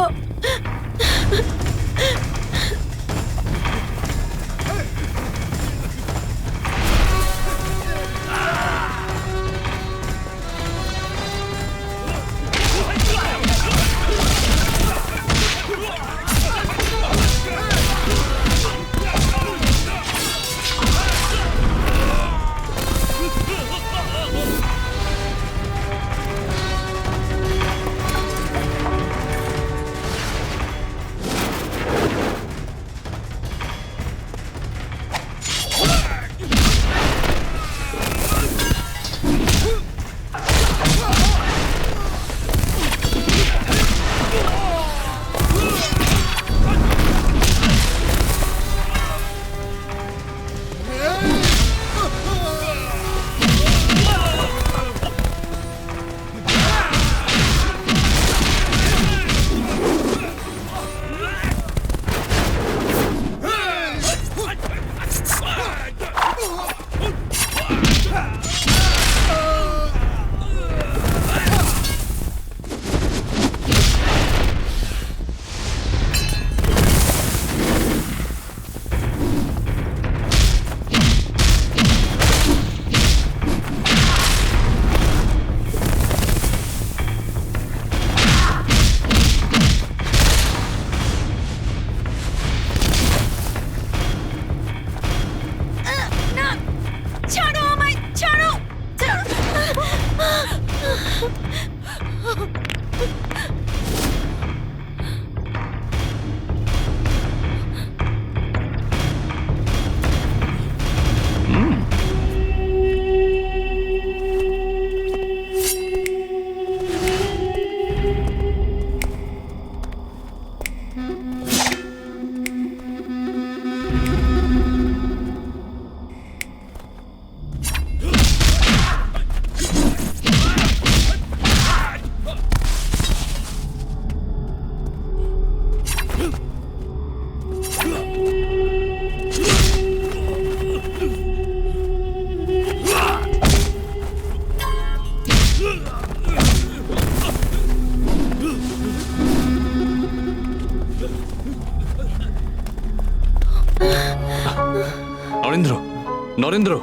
নরেন্দ্র,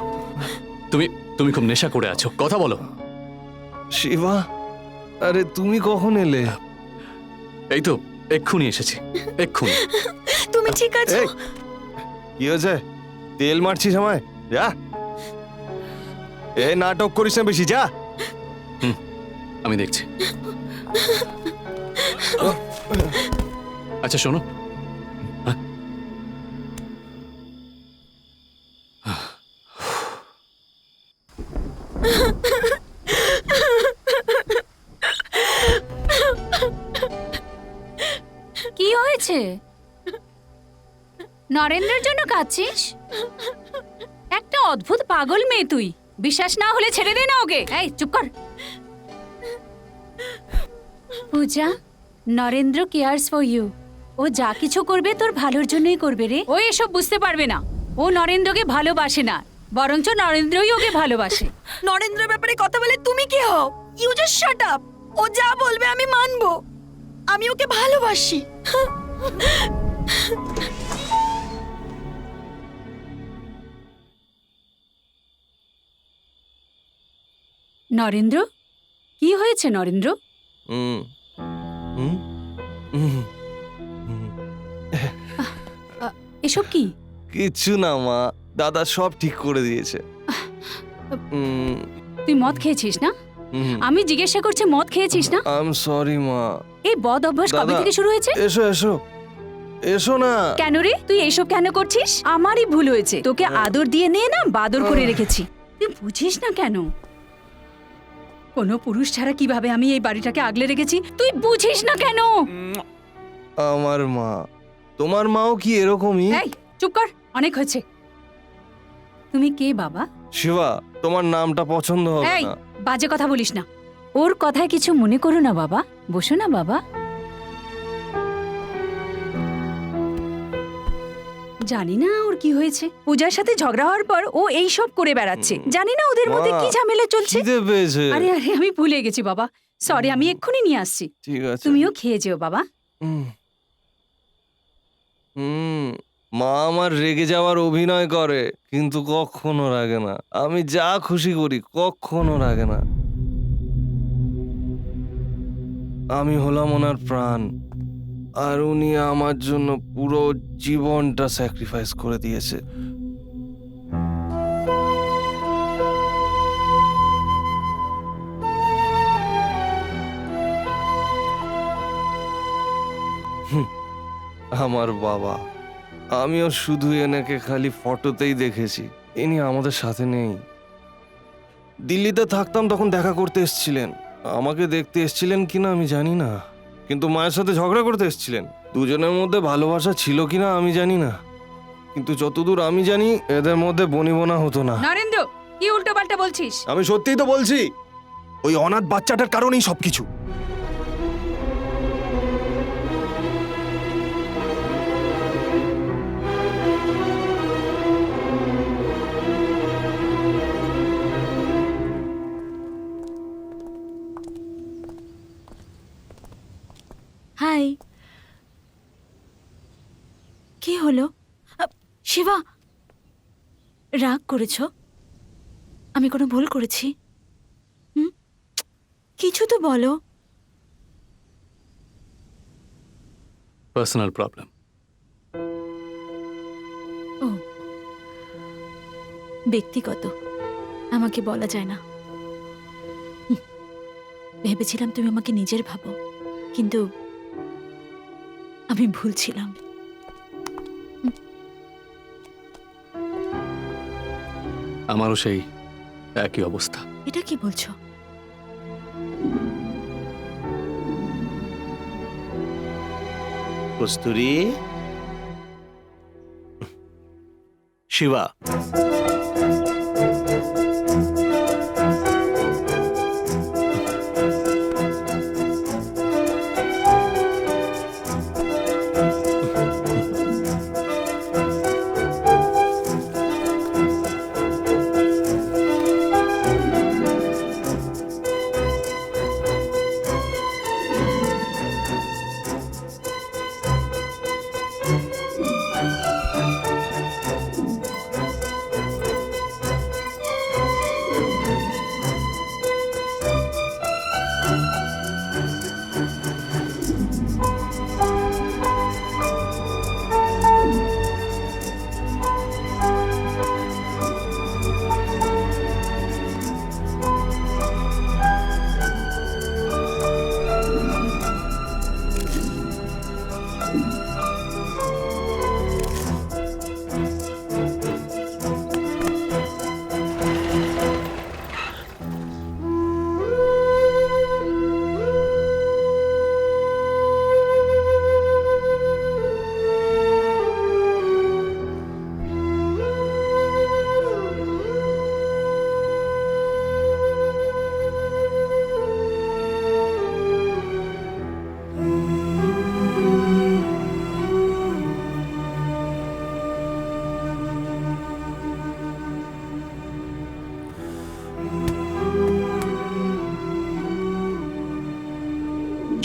তুমি তুমি খুব নেশা করে আছো, কথা বলো। শিবা, আরে তুমি কখন এলে? এই তো এক্ষুনি এসেছি, এক্ষুনি। তুমি ঠিক আছো? এই, কি হয়েছে? তেল মারছিস আমায়? যা, এই নাটক করিস না বেশি, যা। আমি দেখছি। আচ্ছা শোনো, কি হয়েছে? নরেন্দ্রের জন্য কাঁদছিস? একটা অদ্ভুত পাগল মেয়ে তুই। বিশ্বাস না হলে ছেড়ে দে না ওকে। এই চুপ কর। পূজা, নরেন্দ্র কেয়ার্স ফর ইউ। ও যা কিছু করবে তোর ভালোর জন্যই করবে রে। ও এসব বুঝতে পারবে না। ও নরেন্দ্রকে ভালোবাসে না, বরঞ্চ নরেন্দ্রই ওকে ভালোবাসে। নরেন্দ্রের ব্যাপারে কথা বলে তুমি কি হও? You just shut up. ও যা বলবে আমি মানবো। আমি ওকে ভালোবাসি। নরেন্দ্র, কি হয়েছে নরেন্দ্র? হুম হুম হুম। এসব কি? কিচ্ছু না মা, দাদা সব ঠিক করে দিয়েছে। তুই মদ খেয়েছিস না? আমি জিজ্ঞাসা করছি, মদ খেয়েছিস না? আই এম সরি মা। এই বদ অভ্যাস কবে দাদা, থেকে শুরু হয়েছে? এসো এসো এসো না। কেন রে, তুই এইসব কেন করছিস? আমারই ভুল হয়েছে, তোকে আদর দিয়ে নিয়ে না বাদর করে রেখেছি। তুই বুঝিস না কেন? কোনো পুরুষ ছাড়া কিভাবে আমি এই বাড়িটাকে আগলে রেখেছি, তুই বুঝিস না কেন? আমার মা, তোমার মাও কি এরকমই? এই চুপ কর, অনেক হয়েছে। তুমি কে বাবা? শিবা, তোমার নামটা পছন্দ হবে এই না। বাজে কথা বলিস না। ওর কথায় কিছু মনে করো না বাবা, বসো না বাবা। জানি না ওর কি হয়েছে। পূজার সাথে ঝগড়া হওয়ার পর ও এই সব করে বেড়াচ্ছে। জানি না ওদের মধ্যে মা, কি ঝামেলা চলছে। খিদে পেয়েছে। আরে আরে আমি ভুলে গেছি বাবা, সরি, আমি এক্ষুনি নিয়ে আসছি। ঠিক আছে। তুমিও খেয়ে যেও বাবা। মা আমার রেগে যাওয়ার অভিনয় করে, কিন্তু কখনো রাগে না। আমি যা খুশি করি কখনো রাগে না। আমি হলাম ওনার প্রাণ, আর উনি আমার জন্য পুরো জীবনটা স্যাক্রিফাইস করে দিয়েছে। আমার বাবা, আমিও শুধু এনাকে খালি ফটোতেই দেখেছি, ইনি আমাদের সাথে নেই। দিল্লিতে থাকতাম তখন দেখা করতে এসেছিলেন, আমাকে দেখতে এসেছিলেন কিনা আমি জানি না, কিন্তু মায়ের সাথে ঝগড়া করতে এসেছিলেন। দুজনের মধ্যে ভালোবাসা ছিল কিনা আমি জানি না, কিন্তু যতদূর আমি জানি এদের মধ্যে বনিবনা হতো না। নরেন্দ্র, কি উল্টো পাল্টা বলছিস? আমি সত্যিই তো বলছি, ওই অনাথ বাচ্চাটার কারণেই সবকিছু। হাই, কি হলো? শিবা, রাগ করেছো? আমি কোনো ভুল করেছি? কিছু তো বলো। Personal problem. ও, ব্যক্তিগত, আমাকে বলা যায় না। ভেবেছিলাম তুমি আমাকে নিজের ভাবো, কিন্তু আমি ভুল ছিলাম। আমারও সেই একই অবস্থা। এটা কি বলছো? কস্তুরী, শিবা,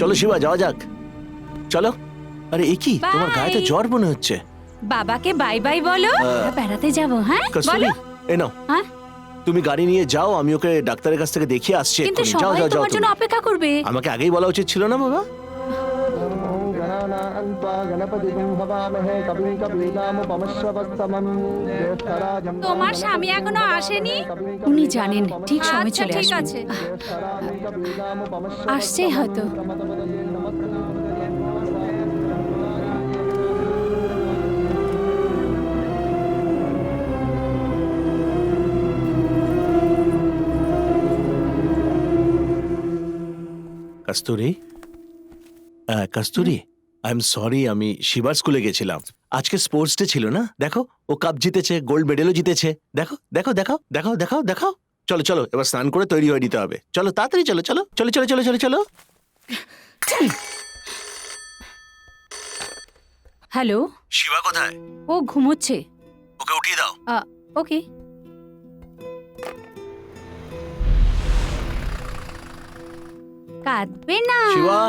চলো শিবা যাওয়া যাক, চলো। আরে এ কি, তোমার Bye. গায়ে তো জ্বর মনে হচ্ছে। বাবাকে বাই বাই বলো, আমরা বেড়াতে যাব। হ্যাঁ কস্তুরী, বলো। এ নাও, হ্যাঁ তুমি গাড়ি নিয়ে যাও, আমি ওকে ডাক্তারের কাছ থেকে দেখিয়ে আসছি কিন্তু এক্ষুনি। যাও সবাই যাও যাও তোমার জন্য তুমি। অপেক্ষা করবে। আমাকে আগেই বলা উচিত ছিল না বাবা? তোমার স্বামী এখনো আসেনি? উনি জানেন ঠিক সময় চলে ঠিক আসবে। আছে। আসছেই হয়তো। কস্তুরী, কস্তুরী, আই এম সরি, আমি শিবার স্কুলে গেছিলাম। আজকে স্পোর্টস ডে ছিল না, দেখো ও কাপ জিতেছে, গোল্ড মেডেলও জিতেছে। দেখো দেখো দেখাও দেখাও দেখাও দেখাও। চলো চলো, এবার স্নান করে তৈরি হয়ে নিতে হবে। চলো তাড়াতাড়ি চলো চলো চলো চলো চলো চলো চলো। হ্যালো, শিবা কোথায়? ও ঘুমোচ্ছে। ওকে উঠিয়ে দাও। ওকে। কাঁদবে না, শিবা,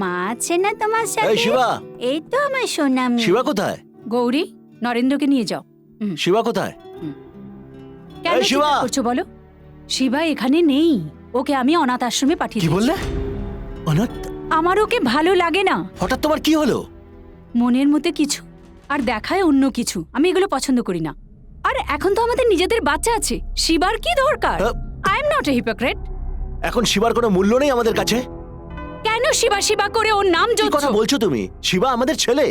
মা আছে না তোমার এই সাথে? শিবা, এই তো আমার সোনা মেয়ে। শিবা কোথায়? গৌরী, নরেন্দ্রকে নিয়ে যাও। শিবা কোথায়? কেন এই শিবা! চিৎকার করছো বলো? শিবা এখানে নেই, ওকে আমি অনাথ আশ্রমে পাঠিয়ে কি দিয়েছি। বললে? অনাথ? আমার ওকে ভালো লাগে না, হঠাৎ তোমার কি হলো? মনের মধ্যে কিছু আর দেখায় অন্য কিছু। আমি এগুলো পছন্দ করি না। আর এখন তো আমাদের নিজেদের বাচ্চা আছে, শিবার কি দরকার? I am not a hypocrite. এখন শিবার কোনো মূল্য নেই আমাদের কাছে? কেন শিবা শিবা করে ওর নাম কি কথা জড়ছো? বলছো তুমি? শিবা আমাদের ছেলে,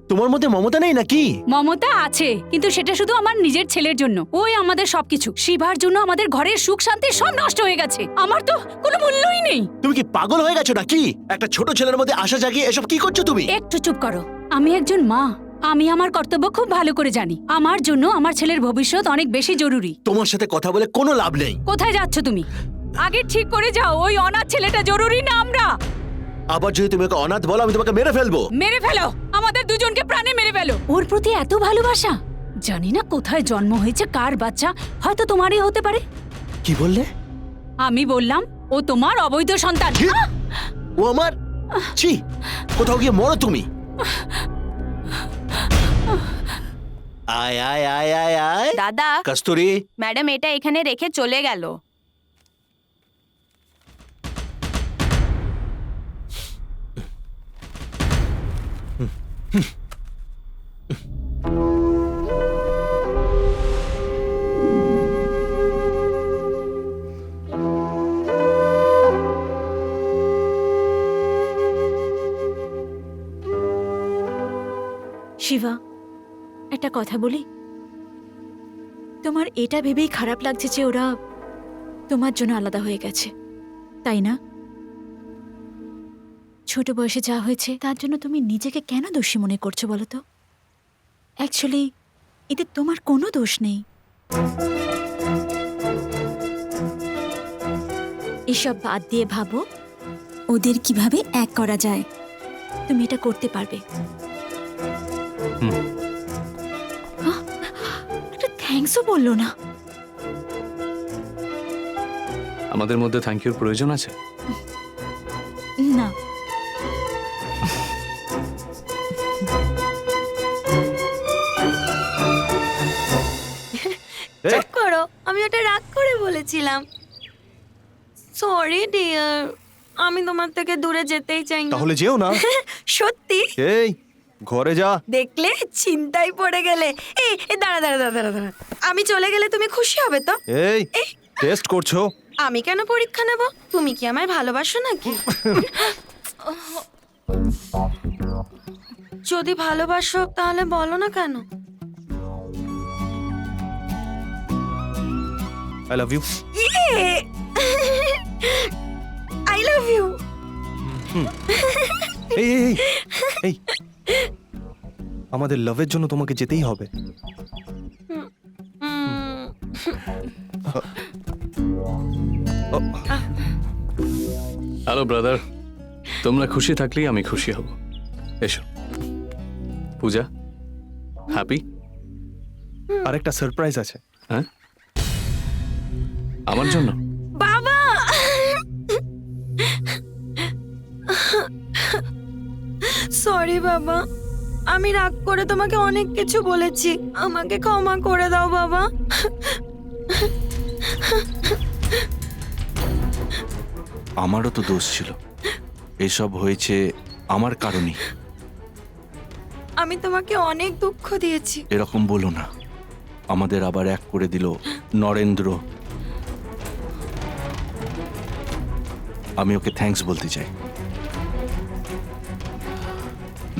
তোমার মধ্যে মমতা নেই নাকি? মমতা আছে, কিন্তু সেটা শুধু আমার নিজের ছেলের জন্য। ওই আমাদের সবকিছু। শিবার জন্য আমাদের ঘরের সুখ শান্তি সব নষ্ট হয়ে গেছে। আমার তো কোনো মূল্যই নেই। তুমি কি পাগল হয়ে গেছো নাকি? একটা ছোট ছেলের মধ্যে আশা জাগিয়ে এসব কি করছো তুমি? একটু চুপ করো। আমি একজন মা, আমি আমার কর্তব্য খুব ভালো করে জানি। আমার জন্য আমার ছেলের ভবিষ্যৎ অনেক বেশি জরুরি। তোমার সাথে কথা বলে কোনো লাভ নেই। কোথায় যাচ্ছ তুমি? আগে ঠিক করে যাও, ওই অনাথ ছেলেটা জরুরি না আমরা? আবার যদি তুমি ওকে অনাথ বলো, আমি তোমাকে মেরে ফেলবো। মেরে ফেলো, আমাদের দুজনকে প্রাণে মেরে ফেলো। ওর প্রতি এত ভালোবাসা, জানি না কোথায় জন্ম হয়েছে, কার বাচ্চা, হয়তো তোমারই হতে পারে। কি বললে? আমি বললাম ও তোমার অবৈধ সন্তান। কি? ও আমার? ছি, কোথাও গিয়ে মরো তুমি। আয় আয় আয় আয় আয়। দাদা, কস্তুরী, ম্যাডাম এটা এখানে রেখে চলে গেল। শিবা, একটা কথা বলি? তোমার এটা ভেবেই খারাপ লাগছে যে ওরা তোমার জন্য আলাদা হয়ে গেছে, তাই না? ছোট বয়সে যা হয়েছে তার জন্য তুমি নিজেকে কেন দোষী মনে করছো বলো তো? অ্যাকচুয়ালি এতে তোমার কোনো দোষ নেই। এসব বাদ দিয়ে ভাবো ওদের কিভাবে এক করা যায়। তুমি এটা করতে পারবে। একটা থ্যাঙ্কসও বললো না। আমাদের মধ্যে থ্যাংক ইউর প্রয়োজন আছে? না, চুপ করো, আমি ওটা রাগ করে বলেছিলাম। সরি ডিয়ার, আমি তোমার থেকে দূরে যেতেই চাই না। তাহলে যেও না। সত্যি? এই ঘরে যা। দেখলে, চিন্তায় পড়ে গেলে। এই এই, দাঁড়া দাঁড়া দাঁড়া দাঁড়া দাঁড়া। আমি চলে গেলে তুমি খুশি হবে তো? এই টেস্ট করছো? আমি কেন পরীক্ষা নেব? তুমি কি আমায় ভালোবাসো নাকি? যদি ভালোবাসো তাহলে বলো না কেন? I love you. I love you. এই এই এই, এই আমাদের লাভের জন্য তোমাকে যেতেই হবে। হ্যালো ব্রাদার, তোমরা খুশি থাকলেই আমি খুশি হব। এসো। পূজা, হ্যাপি? আরেকটা সারপ্রাইজ আছে। হ্যাঁ, আমার জন্য? বাবা, সরি বাবা, আমি রাগ করে তোমাকে অনেক কিছু বলেছি, আমাকে ক্ষমা করে দাও বাবা। আমারও তো দোষ ছিল, এসব হয়েছে আমার কারণেই। আমি তোমাকে অনেক দুঃখ দিয়েছি। এরকম বলো না, আমাদের আবার এক করে দিল নরেন্দ্র। আমি ওকে থ্যাঙ্কস বলতে চাই।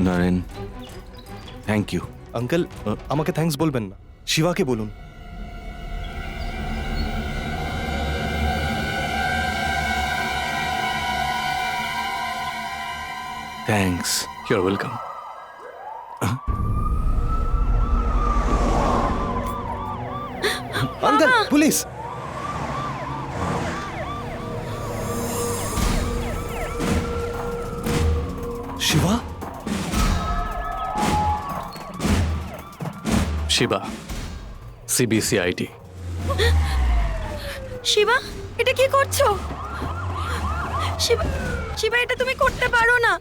Naren, thank you. আঙ্কেল, আমাকে থ্যাঙ্কস বলবেন না, শিবাকে বলুন। Thanks. You're welcome. Uncle, police! Shiva? Shiva, CBCID. Shiva, এটা কি করছো? শিবা, শিবা, এটা তুমি করতে পারো না।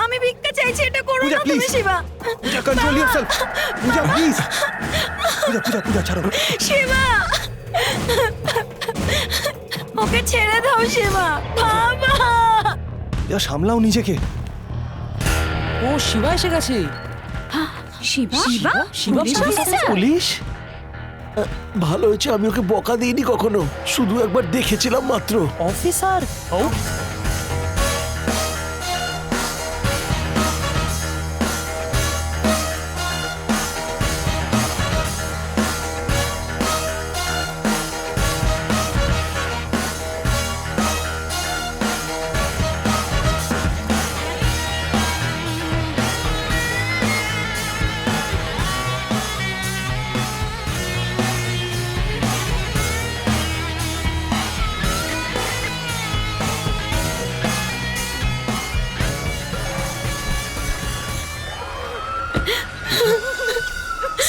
আমি ভিক্ষা চাইছি, এটা করো পূজা, না তুমি please! শিবা। Puja, control yourself. Puja, please! Puja, Puja, Puja, ছাড়ো। শিবা, ওকে ছেড়ে দাও শিবা। বাবা! ইয়া, সামলাও নিজেকে। ও শিবা এসে গেছে। Shiba? Shiba? Shiba police police officer? Police? ভালো হয়েছে আমি ওকে বকা দিইনি কখনো, শুধু একবার দেখেছিলাম মাত্র। অফিসার? ও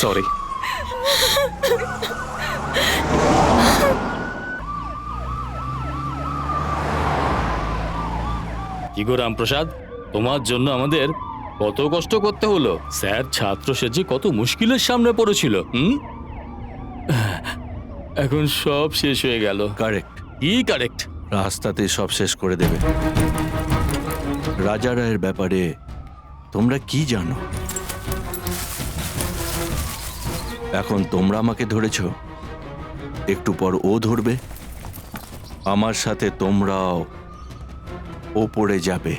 সরি। কি গো রামপ্রসাদ, তোমার জন্য আমাদের কত কষ্ট করতে হলো। স্যার ছাত্র সেজে কত মুশকিলের সামনে পড়েছিল। এখন সব শেষ হয়ে গেল। কারেক্ট। কি কারেক্ট? রাস্তাতে সব শেষ করে দেবে। রাজা রায়ের ব্যাপারে তোমরা কি জানো? এখন তোমরা আমাকে ধরেছ, একটু পর ও ধরবে, আমার সাথে তোমরাও ওপরে যাবে।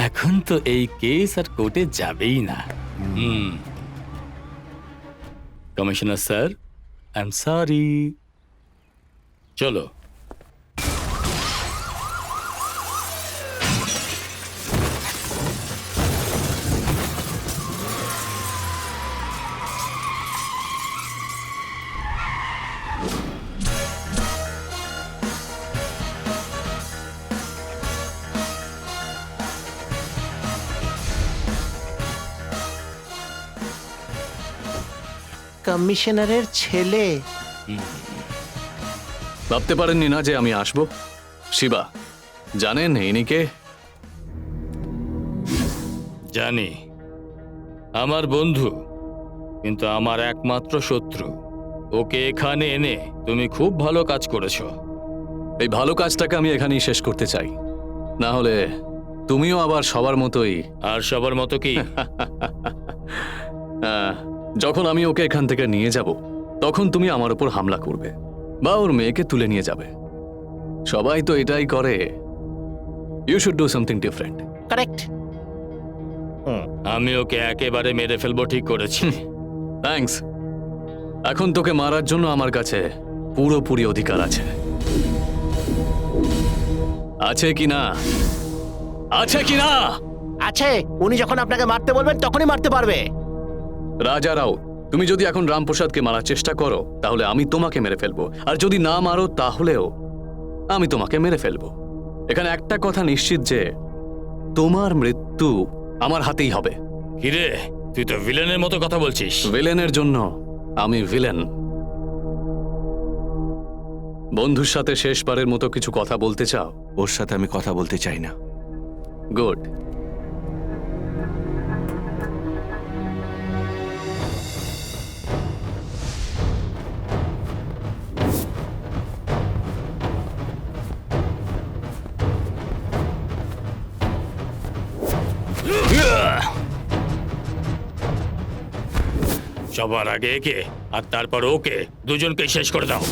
এখন তো এই কেস আর কোর্টে যাবেই না। Commissioner sir, I am sorry. চলো। কমিশনারের ছেলে? ভাবতে পারেননি না যে আমি আসব? শিবা, জানেন ইনি কে? জানি, আমার বন্ধু, কিন্তু আমার একমাত্র শত্রু। ওকে এখানে এনে তুমি খুব ভালো কাজ করেছো। এই ভালো কাজটাকে আমি এখানেই শেষ করতে চাই, না হলে তুমিও আবার সবার মতোই। আর সবার মতো কি? যখন আমি ওকে এখান থেকে নিয়ে যাব, তখন তুমি আমার উপর হামলা করবে বা ওর মেয়েকে তুলে নিয়ে যাবে। সবাই তো এটাই করে। You should do something different. Correct. আমি ওকে একেবারে মেরে ফেলবো ঠিক করেছি। থ্যাঙ্কস। এখন তোকে মারার জন্য আমার কাছে পুরোপুরি অধিকার আছে। আছে কি না? আছে কি না? আছে। উনি যখন আপনাকে মারতে বলবেন তখনই মারতে পারবে। রাজা রাও, তুমি যদি এখন রামপ্রসাদকে মারার চেষ্টা করো, তাহলে আমি তোমাকে মেরে ফেলবো, আর যদি না মারো তাহলেও আমি তোমাকে মেরে ফেলবো। এখানে একটা কথা নিশ্চিত যে তোমার মৃত্যু আমার হাতেই হবে। কিরে, তুই তো ভিলেনের মতো কথা বলছিস। ভিলেনের জন্য আমি ভিলেন। বন্ধুর সাথে শেষবারের মতো কিছু কথা বলতে চাও? ওর সাথে আমি কথা বলতে চাই না। গুড। সবার আগে একে আর তারপর ওকে, দুজনকে শেষ করে দাও।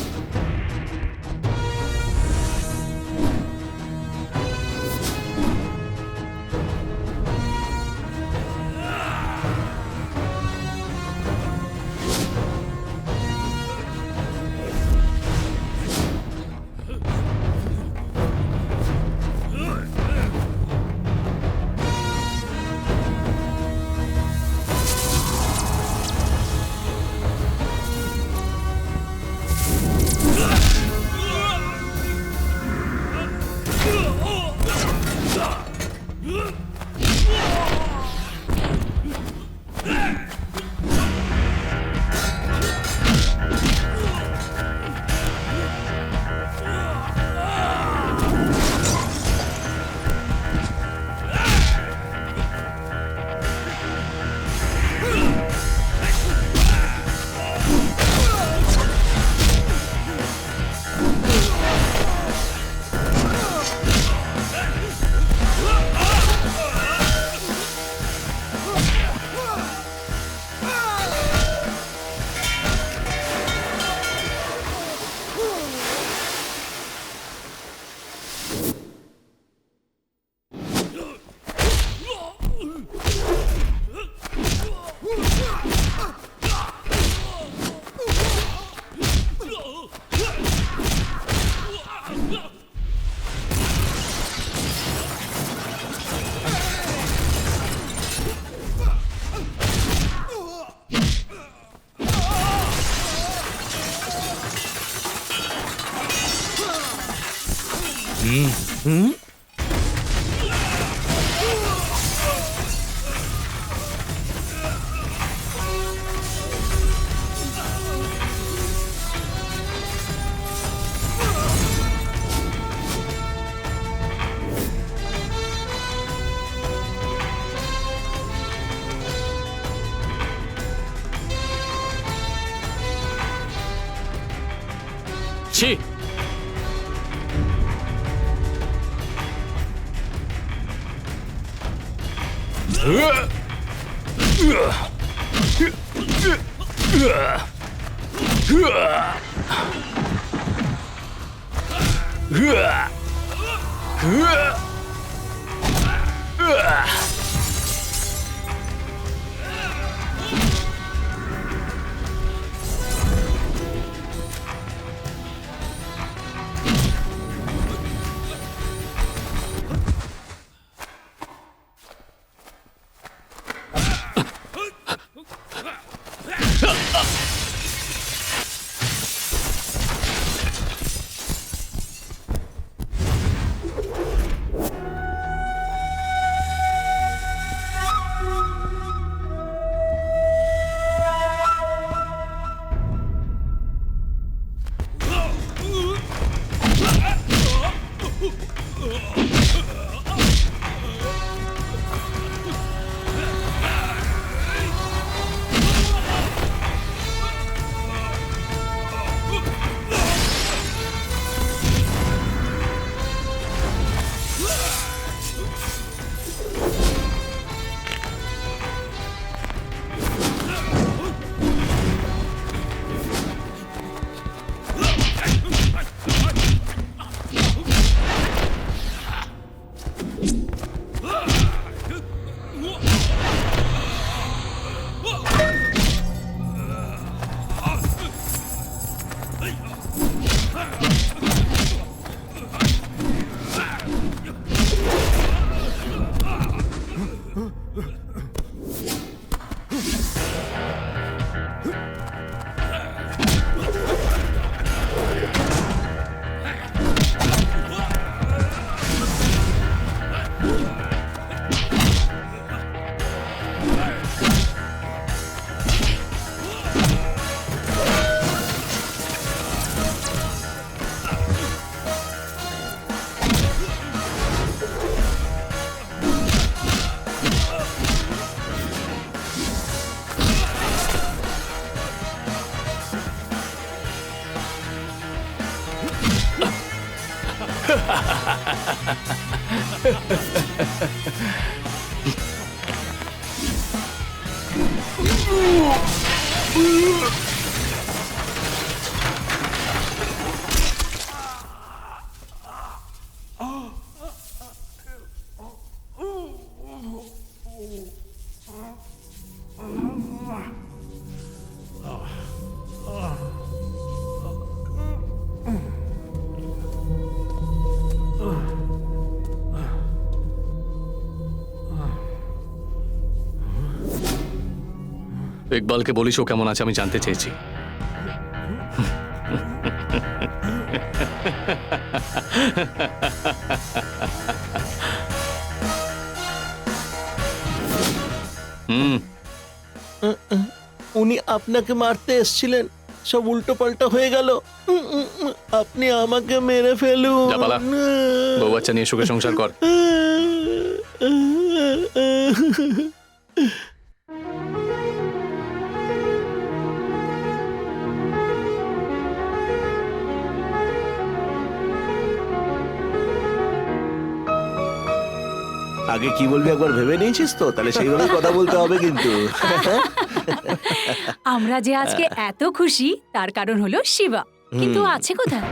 ছি! ইকবালকে বলিস ও কেমন আছে আমি জানতে চেয়েছি। উনি আপনাকে মারতে এসেছিলেন, সব উল্টো পাল্টা হয়ে গেল। আপনি আমাকে মেরে ফেলুন। যা পালা। বউ বাচ্চা নিয়ে সুখে সংসার কর। আগে কি বলবি একবার ভেবে নিয়েছিস তো? তাহলে সেইভাবে কথা বলতে হবে কিন্তু। আমরা যে আজকে এত খুশি তার কারণ হলো শিবা, কিন্তু আছে কোথায়?